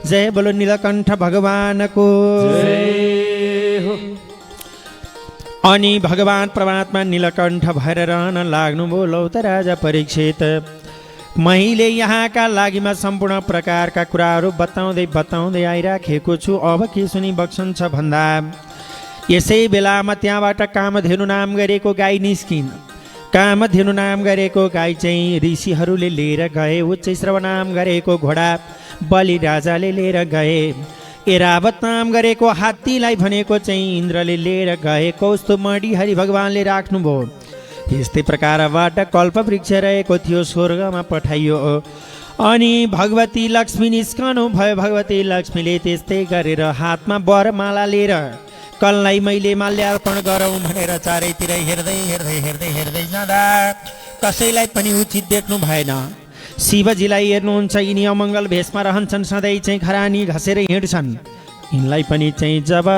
जय बोलो नीलकण्ठ भगवानको जय हो। अनि भगवान परमात्मा नीलकण्ठ भएर रहन लाग्नुभयो। लौ त राजा परीक्षित, मैले यहाँका लागिमा सम्पूर्ण प्रकारका कुराहरू बताउँदै आइराखेको छु। अब के सुनि बक्सन्छ भन्दा, यसै बेलामा त्यहाँबाट कामधेनु नाम गरेको गाई निस्किन्। कामधेनु नाम गरेको गाई चाहिँ ऋषिहरूले लिएर गए। उच्च श्रव नाम गरेको घोडा बलि राजाले लिएर गए। एरावत नाम गरेको हात्तीलाई भनेको चाहिँ इन्द्रले लिएर गए। कौस्तुभ मणि हरि भगवानले राख्नुभयो। यस्तै प्रकारबाट कल्पवृक्ष रहेको थियो, स्वर्गमा पठाइयो। अनि भगवती लक्ष्मी निस्कनु भयो। भगवती लक्ष्मीले त्यस्तै गरेर हातमा वरमाला लिएर कललाई मैले माल्यार्पण गरौँ भनेर चारैतिर हेर्दै जाँदा कसैलाई पनि उचित देख्नु भएन। शिवजीलाई हेर्नुहुन्छ, यिनी अमङ्गल भेषमा रहन्छन्, सधैँ चाहिँ खरानी घसेर हिँड्छन्। यिनलाई पनि चाहिँ जब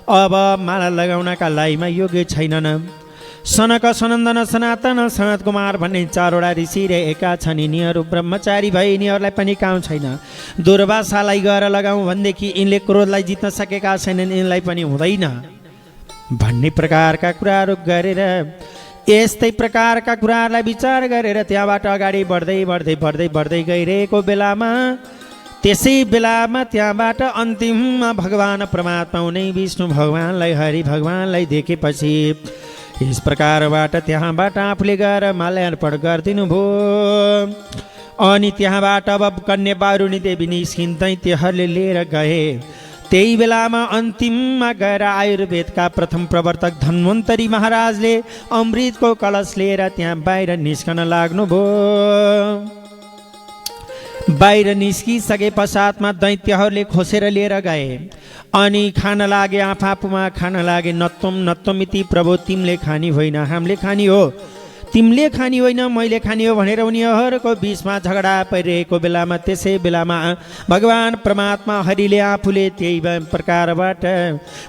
अब माला लगाउनका लाइमा योग्य छैनन्। सनक, सनन्दन, सनातन, सनत कुमार भन्ने 4वटा ऋषि रहेका छन्। यिनीहरू ब्रह्मचारी भए, यिनीहरूलाई पनि काम छैन। दुर्वासालाई गएर लगाउँ भनेदेखि यिनले क्रोधलाई जित्न सकेका छैनन्, यिनलाई पनि हुँदैन भन्ने प्रकारका कुराहरू गरेर यस्तै प्रकारका कुराहरूलाई विचार गरेर त्यहाँबाट अगाडि बढ्दै गइरहेको बेलामा त्यसै बेलामा त्यहाँबाट अन्तिममा भगवान परमात्मा उनै विष्णु भगवानलाई हरि भगवानलाई देखेपछि यस प्रकारबाट त्यहाँबाट आफूले गएर माल्यार्पण गरिदिनु भयो। अनि त्यहाँबाट अब कन्या वारुणी देवी निस्किन्, दैत्यहरूले लिएर गए। त्यही बेलामा अन्तिममा गएर आयुर्वेदका प्रथम प्रवर्तक धन्वन्तरी महाराजले अमृतको कलश लिएर त्यहाँ बाहिर निस्कन लाग्नुभयो। बाहिर निस्किसके पश्चातमा दैत्यहरूले खोसेर लिएर गए। अनि खान लागे, आफूमा खान लागे। नत्वमिति प्रभु, तिमीले खानी होइन हामीले खानी हो, तिमीले खानी होइन मैले खानी हो भनेर उनीहरूको बिचमा झगडा परिरहेको बेलामा त्यसै बेलामा भगवान परमात्मा हरिले आफूले त्यही प्रकारबाट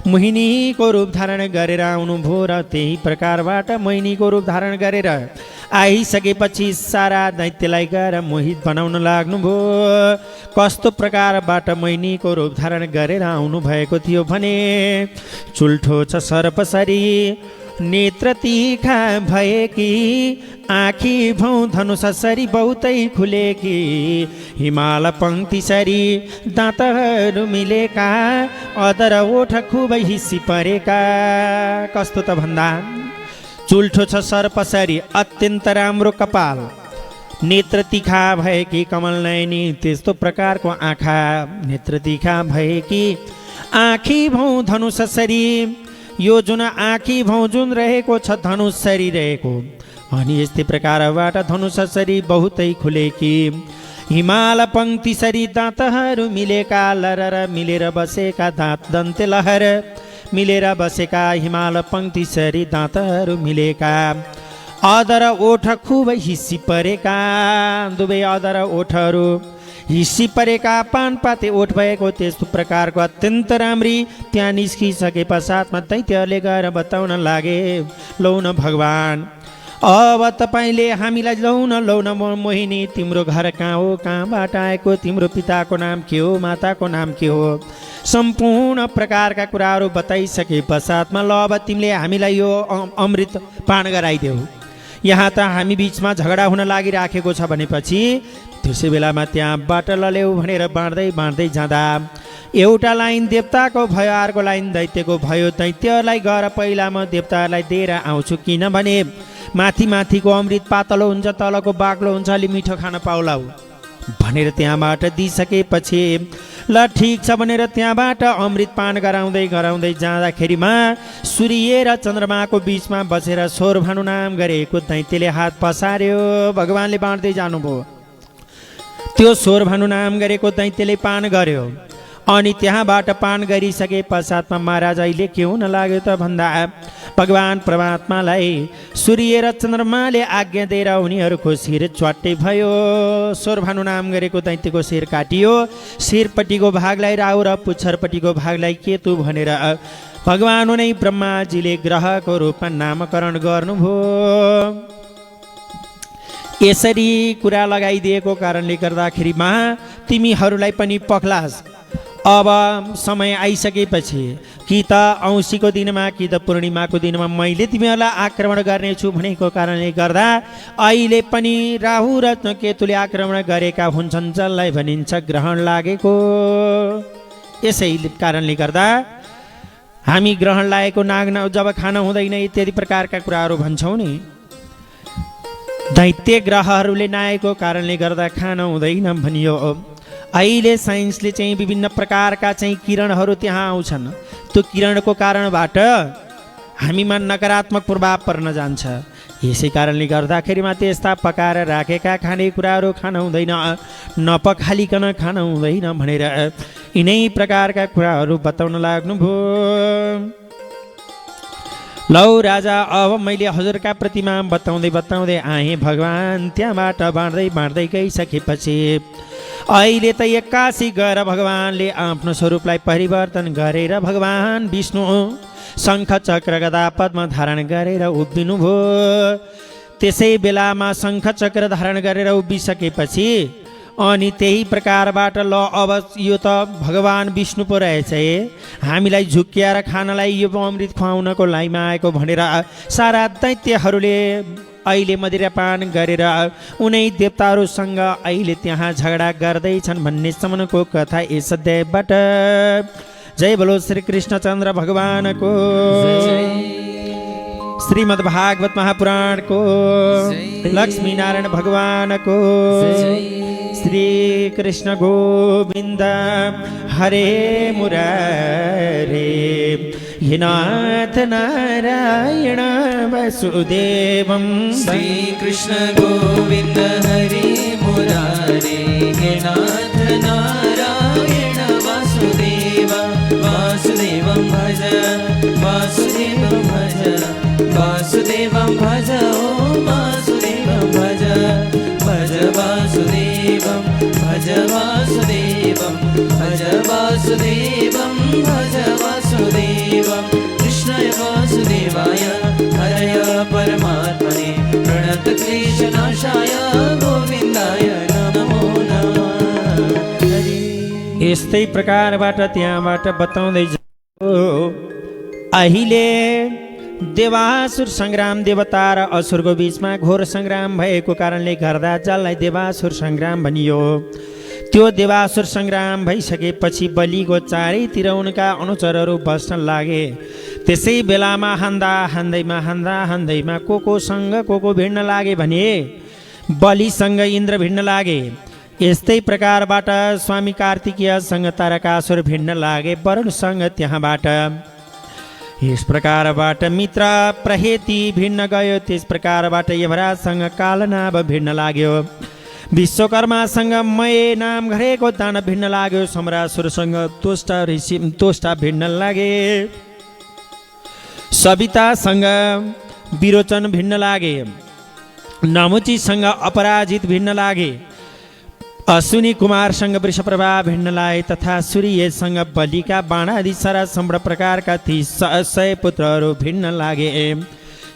मोहिनीको रूप धारण गरेर आउनुभयो। र त्यही प्रकारबाट मोहिनीको रूप धारण गरेर आइसकेपछि सारा दैत्यलाई गएर मोहित बनाउन लाग्नुभयो। कस्तो प्रकारबाट मोहिनीको रूप धारण गरेर आउनु भएको थियो भने, चुल्ठो छ सर्पसरी, नेत्र तीखा भएकी, आँखी भौ धनुषसरी बहुतै खुलेकी, हिमाल पङ्क्तिसरी दाँतहरू मिलेका, अदर ओठ खुबै हिस्सी परेका। कस्तो त भन्दा, चुल्ठो छ सर्पसरी, अत्यन्त राम्रो कपाल, नेत्र तीखा भएकी कमल नयनी, त्यस्तो प्रकारको आँखा, नेत्र तीखा भएकी, आँखी भौ धनुषसरी, यो जुन आँखी भौ जुन रहेको छ धनुषसरी रहेको। अनि यस्तै प्रकारबाट धनुषसरी बहुतै खुलेकी, हिमाल पङ्क्ति सरी दाँतहरू मिलेका लरर मिलेर बसेका दाँत दन्ते लहर मिलेर बसेका हिमाल पङ्क्ति सरी दाँतहरू मिलेका अदर ओठ खुबै हिस्सी परेका दुवै अदर ओठहरू हिस्सी परेका पानपाते ओठ भएको त्यस्तो प्रकारको अत्यन्त राम्री त्यहाँ निस्किसके पश्चातमा दैत्यले गएर बताउन लागे लौ न भगवान् अब तपाईँले हामीलाई लौ न मोहिनी तिम्रो घर कहाँ हो कहाँबाट आएको तिम्रो पिताको नाम के हो माताको नाम के हो सम्पूर्ण प्रकारका कुराहरू बताइसके पश्चातमा ल अब तिमीले हामीलाई यो अमृत पान गराइदेऊ यहाँ त हामी बिचमा झगडा हुन लागिराखेको छ भनेपछि त्यसै बेलामा त्यहाँबाट ललेऊ भनेर बाँड्दै जाँदा एउटा लाइन देवताको भयो अर्को लाइन दैत्यको भयो दैत्यलाई गएर पहिला म देवतालाई दिएर आउँछु किनभने माथिको अमृत पातलो हुन्छ तलको बाक्लो हुन्छ अलि मिठो खान पाउलाउ भनेर त्यहाँबाट दिइसकेपछि ल ठिक छ भनेर त्यहाँबाट अमृत पान गराउँदै जाँदाखेरिमा सूर्य र चन्द्रमाको बिचमा बसेर स्वर भानु नाम गरेको दैत्यले हात पसार्यो भगवानले बाँड्दै जानुभयो त्यो स्वर भानु नाम गरेको दैत्यले पान गर्यो अनि त्यहाँबाट पान गरिसके पश्चातमा महाराज अहिले के हुन लाग्यो त भन्दा भगवान परमात्मालाई सूर्य र चन्द्रमाले आज्ञा दिएर उनीहरूको शिर च्वाट्टै भयो स्वर भानु नाम गरेको दैत्यको शिर काटियो शिरपट्टिको भागलाई राहु र पुच्छरपट्टिको भागलाई केतु भनेर भगवान नै ब्रह्माजीले ग्रहको रूपमा नामकरण गर्नुभयो यसरी कुरा लगाइदिएको कारणले गर्दाखेरिमा तिमीहरूलाई पनि पख्लास अब समय आइसकेपछि कि त औँसीको दिनमा कि त पूर्णिमाको दिनमा मैले तिमीहरूलाई आक्रमण गर्नेछु भनेको कारणले गर्दा अहिले पनि राहु र केतुले आक्रमण गरेका हुन्छन् जसलाई भनिन्छ ग्रहण लागेको यसै कारणले गर्दा हामी ग्रहण लागेको नाग जब खान हुँदैन इत्यादि प्रकारका कुराहरू भन्छौँ नि दैत्य ग्रहहरूले नआएको कारणले गर्दा खान हुँदैन भनियो अहिले साइन्सले चाहिँ विभिन्न प्रकारका चाहिँ किरणहरू त्यहाँ आउँछन् त्यो किरणको कारणबाट हामीमा नकारात्मक प्रभाव पर्न जान्छ यसै कारणले गर्दाखेरिमा त्यस्ता पकाएर राखेका खानेकुराहरू खान हुँदैन नपखालिकन खान हुँदैन भनेर यिनै प्रकारका कुराहरू बताउन लाग्नुभयो लौ राजा अब मैले हजुरका प्रतिमा बताउँदै आएँ भगवान त्यहाँबाट बाँड्दै गइसकेपछि अहिले त 81 गएर भगवानले आफ्नो स्वरूपलाई परिवर्तन गरेर भगवान विष्णु शङ्ख चक्र गदा पद्म धारण गरेर उभिनुभयो त्यसै बेलामा शङ्ख चक्र धारण गरेर उभिसकेपछि अनि त्यही प्रकारबाट ल अब यो त भगवान विष्णु पो रहेछ हामीलाई झुक्क्याएर खानलाई यो अमृत खुवाउनको लाइमा आएको भनेर सारा दैत्यहरूले अहिले मदिरापान गरेर उनै देवताहरूसँग अहिले त्यहाँ झगडा गर्दैछन् भन्ने सम्मको कथा यस अध्यायबाट जय बोलो श्री कृष्णचन्द्र भगवानको श्रीमद् भागवत महापुराणको लक्ष्मी नारायण भगवानको श्री कृष्ण गोविंद हरे मुरारे हे नाथ नारायण वसुदेवं श्री कृष्ण गोविंद हरे मुरारे हे नाथ नारायण वासुदेव वासुदेवं भज वासुदेवं भज वासुदेवं भज ओ वासुदेवं भज भज वासुदेवं भज वासुदेवं भज वासुदेवं भज वासुदेवं कृष्णाय वासुदेवाय हरय परमात्मने प्रणतक्लेशनाशाय गोविन्दाय नमो नमः यस्तै प्रकारबाट त्यहाँबाट बताउँदै अहिले देवासुर सङ्ग्राम देवता र असुरको बिचमा घोर सङ्ग्राम भएको कारणले गर्दा जसलाई देवासुर सङ्ग्राम भनियो त्यो देवासुर सङ्ग्राम भइसकेपछि बलिको चारैतिर उनका अनुचरहरू बस्न लागे त्यसै बेलामा हान्दैमा कोसँग को भिड्न लागे भने बलिसँग इन्द्र भिड्न लागे यस्तै प्रकारबाट स्वामी कार्तिकेयसँग तारकासुर भिड्न लागे वरुणसँग त्यहाँबाट यस प्रकारबाट मित्र प्रहेती भिड्न गयो त्यस प्रकारबाट यमराजसँग कालनाभ भिड्न लाग्यो विश्वकर्मासँग मय नाम गरेको दान भिड्न लाग्यो। सम्रासुरसँग तोष्टा भिड्न लागे। सवितासँग विरोचन भिड्न लागे। नमुचीसँग अपराजित भिड्न लागे। अश्विनी कुमारसँग वृषप्रभा भिड्न लागे तथा सूर्यसँग बलिका बाणादि सारा सम्पूर्ण प्रकारका ती 100 पुत्रहरू भिड्न लागे।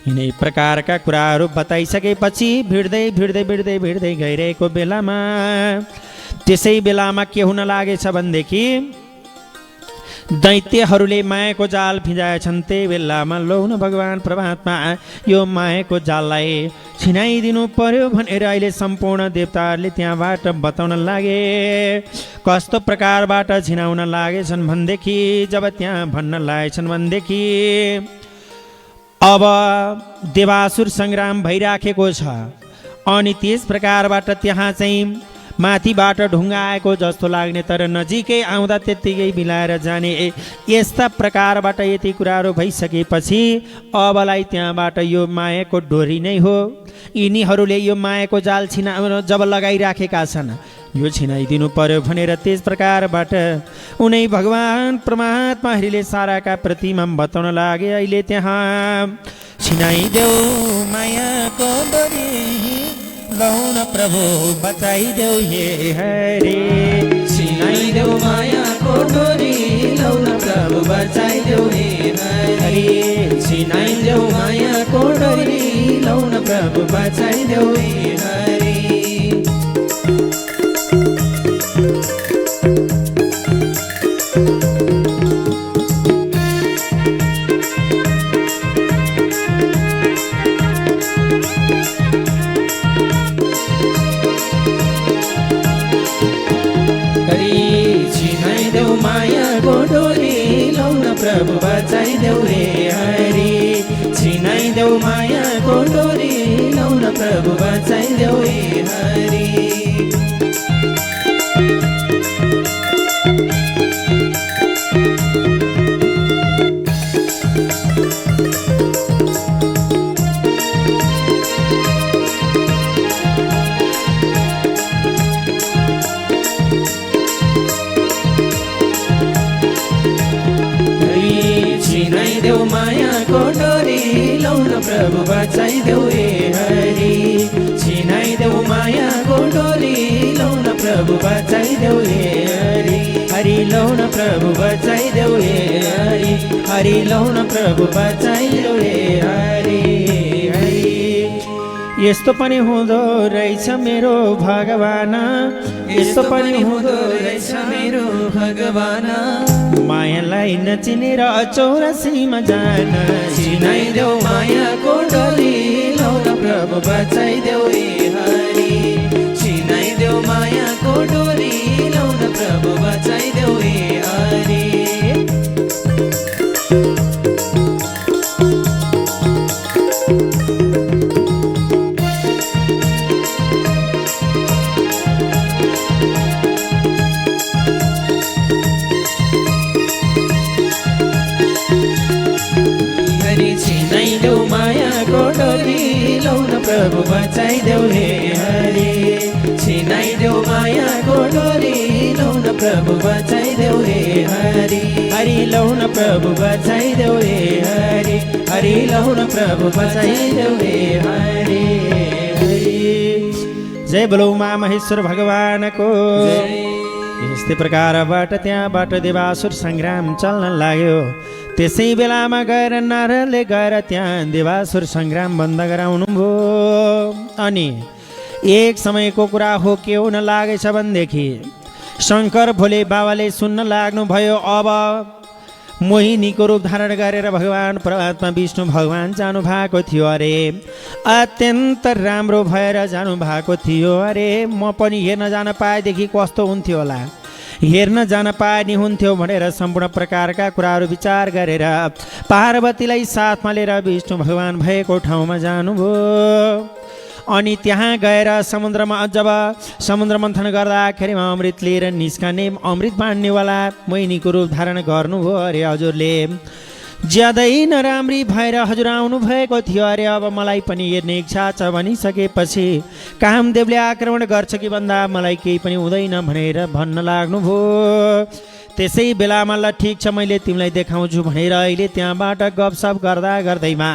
यिनै प्रकारका कुराहरू बताइसकेपछि भिड्दै गइरहेको बेलामा त्यसै बेलामा के हुन लागेछ भनेदेखि दैत्यहरूले मायाको जाल भिजाएछन्। त्यही बेलामा लौन भगवान् परमात्मा यो मायाको जाललाई छिनाइदिनु पर्यो भनेर अहिले सम्पूर्ण देवताहरूले त्यहाँबाट बताउन लागे। कस्तो प्रकारबाट छिनाउन लागेछन् भनेदेखि जब त्यहाँ भन्न लागेछन् भनेदेखि अब देवासुर सङ्ग्राम भइराखेको छ अनि त्यस प्रकारबाट त्यहाँ चाहिँ माथिबाट ढुङ्गा आएको जस्तो लाग्ने तर नजिकै आउँदा त्यत्तिकै मिलाएर जाने यस्ता प्रकारबाट यति कुराहरू भइसकेपछि अबलाई त्यहाँबाट यो मायाको डोरी नै हो। यिनीहरूले यो मायाको जाल जब लगाइराखेका छन् यो छिनाइदिनु पर्यो भनेर त्यस प्रकारबाट उनै भगवान् परमात्माहरूले साराका प्रतिमा बताउन लागे। अहिले त्यहाँ छिनाइदेऊ मायाको डोरी लौन प्रभु बचाइदेऊ हे हरे। छिनाइदेऊ मायाको डोरी लौन प्रभु बचाइदेऊ हे हरे। छिनाइदेऊ मायाको डोरी लौन प्रभु बचाइदेऊ हे हरे। छिनाइदेऊ मायाको डोरी लौन प्रभु बचाइदेऊ हे हरि। छिनाइदेऊ मायाको डोरी लौन प्रभु बचाइदेऊ हे हरि। छिनाइदेऊ मायाको डोरी लौन प्रभु बचाइदेऊ हे हरि। छिनाइदेऊ मायाको डोरी लौन प्रभु बचाइदेऊ हे हरि। हरि लौन प्रभु बचाइदेऊ हे हरि। हरि लौन प्रभु बचाइदेऊ हे हरि। यस्तो पनि हुँदो रहेछ मेरो भगवान। यस्तो पनि हुँदो रहेछ मेरो भगवान। मायालाई नचिनेर चौरासीमा जान छिनाइदेऊ मायाको डोरी लौन प्रभु बचाइदेऊ हे हरि। छिनाइदेऊ मायाको डोरी लौन प्रभु बचाइदेऊ हे हरि। छिनाइदेऊ मायाको डोरी लौन प्रभु बचाइदेऊ हे हरि। छिनाइदेऊ मायाको डोरी लौन प्रभु बचाइदेऊ हे हरि। हरि लौन प्रभु बचाइदेऊ हे हरि। हरि लौन प्रभु बचाइदेऊ हे हरि। जय बोलो उमा महेश्वर भगवानको। यस्तै प्रकारबाट त्यहाँबाट देवासुर सङ्ग्राम चल्न लाग्यो। त्यसै बेलामा गएर नारदले गएर त्यहाँ देवासुर सङ्ग्राम बन्द गराउनु भयो। अनि एक समयको कुरा हो के हुन लागेछ भनेदेखि शङ्कर भोले बाबाले सुन्न लाग्नुभयो। अब मोहिनीको रूप धारण गरेर भगवान् परमात्मा विष्णु भगवान् जानु भएको थियो अरे। अत्यन्त राम्रो भएर जानु भएको थियो अरे। म पनि हेर्न जान पाएदेखि कस्तो हुन्थ्यो होला, हेर्न जान पाए नि हुन्थ्यो भनेर सम्पूर्ण प्रकारका कुराहरू विचार गरेर पार्वतीलाई साथमा लिएर विष्णु भगवान् भएको ठाउँमा जानुभयो। अनि त्यहाँ गएर समुद्रमा जब समुद्र मन्थन गर्दाखेरिमा अमृत लिएर निस्कने अमृत बाँड्नेवाला मोहिनीको रूप धारण गर्नुभयो अरे हजुरले। ज्यादै नराम्री भएर हजुर आउनु भएको थियो अरे अब मलाई पनि हेर्ने इच्छा छ भनिसकेपछि कामदेवले आक्रमण गर्छ कि भन्दा मलाई केही पनि हुँदैन भनेर भन्न लाग्नुभयो। त्यसै बेलामा ल ठिक छ मैले तिमीलाई देखाउँछु भनेर अहिले त्यहाँबाट गफसफ गर्दा गर्दैमा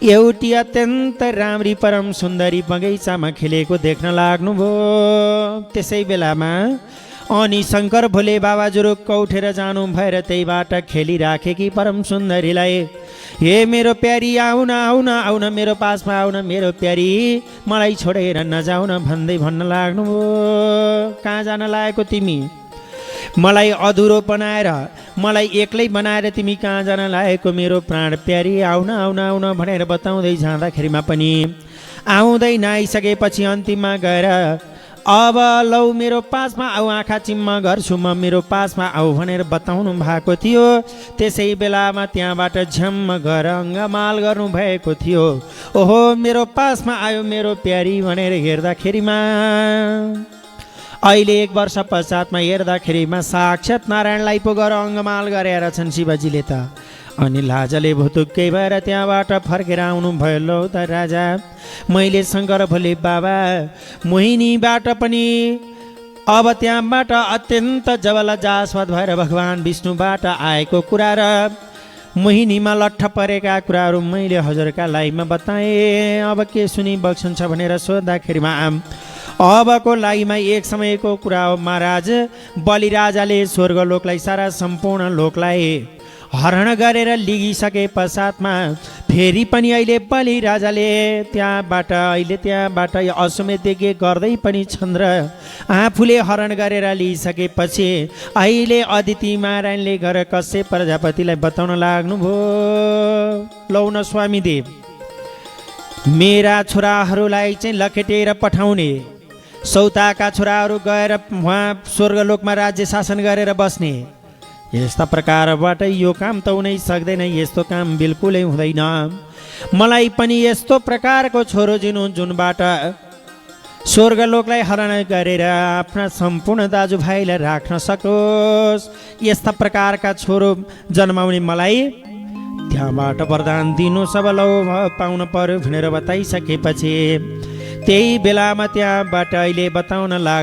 एउटी अत्यन्त राम्री परम सुन्दरी बगैँचामा खेलेको देख्न लाग्नुभयो। त्यसै बेलामा अनि शङ्कर भोले बाबा जुरुक्क उठेर जानु भएर त्यहीबाट खेलिराखेकी परम सुन्दरीलाई हे मेरो प्यारी आउन आउन आउन मेरो पासमा आउन मेरो प्यारी मलाई छोडेर नजाउन भन्दै भन्न लाग्नुभयो। कहाँ जान लागेको तिमी? मलाई अधुरो बनाएर मलाई एक्लै बनाएर तिमी कहाँ जान लागेको मेरो प्राण प्यारी आउन आउन आउन भनेर बताउँदै जाँदाखेरिमा पनि आउँदैन। आइसकेपछि अन्तिममा गएर अब लौ मेरो पासमा आऊ आँखा चिम्मा गर्छु म मेरो पासमा आऊ भनेर बताउनु भएको थियो। त्यसै बेलामा त्यहाँबाट झ्याम्म गएर अङ्गमाल गर्नुभएको थियो। ओहो मेरो पासमा आयो मेरो प्यारी भनेर हेर्दाखेरिमा अहिले 1 वर्ष पश्चातमा हेर्दाखेरिमा साक्षात् नारायणलाई पो गएर अङ्गमाल गरेर छन् शिवजीले त। अनि लाजले भुतुक्कै भएर त्यहाँबाट फर्केर आउनु भयो। लौ त राजा मैले शङ्कर भोले बाबा मोहिनीबाट पनि अब त्यहाँबाट अत्यन्त जब लज्जास्पद भएर भगवान् विष्णुबाट आएको कुरा र मोहिनीमा लट्ठ परेका कुराहरू मैले हजुरका लाइमा बताएँ। अब के सुनि बक्सन्छ भनेर सोद्धाखेरिमा अबको लाइमा एक समयको कुरा हो महाराज बलिराजाले स्वर्गलोकलाई सारा सम्पूर्ण लोकलाई हरण गरेर लिगिसके पश्चातमा फेरि पनि अहिले बलिराजाले त्यहाँबाट अश्वमेध यज्ञ गर्दै पनि छन् र आफूले हरण गरेर लिइसकेपछि अहिले अदिति नारायणले गएर कश्यप प्रजापतिलाई बताउन लाग्नुभयो। लौ न स्वामीदेव मेरा छोराहरूलाई चाहिँ लखेटेर पठाउने सौताका छोराहरू गएर उहाँ स्वर्गलोकमा राज्य शासन गरेर बस्ने यस्ता प्रकारबाट यो काम त हुनै सक्दैन। यस्तो काम बिल्कुलै हुँदैन। मलाई पनि यस्तो प्रकारको छोरो जुनबाट स्वर्गलोकलाई हरण गरेर आफ्ना सम्पूर्ण दाजुभाइलाई राख्न सकोस् यस्ता प्रकारका छोरो जन्माउने मलाई त्यहाँबाट वरदान दिनु सब लौ पाउन पर्यो भनेर बताइसकेपछि त्यही बेलामा त्यहाँबाट अहिले बताउन लाग्यो।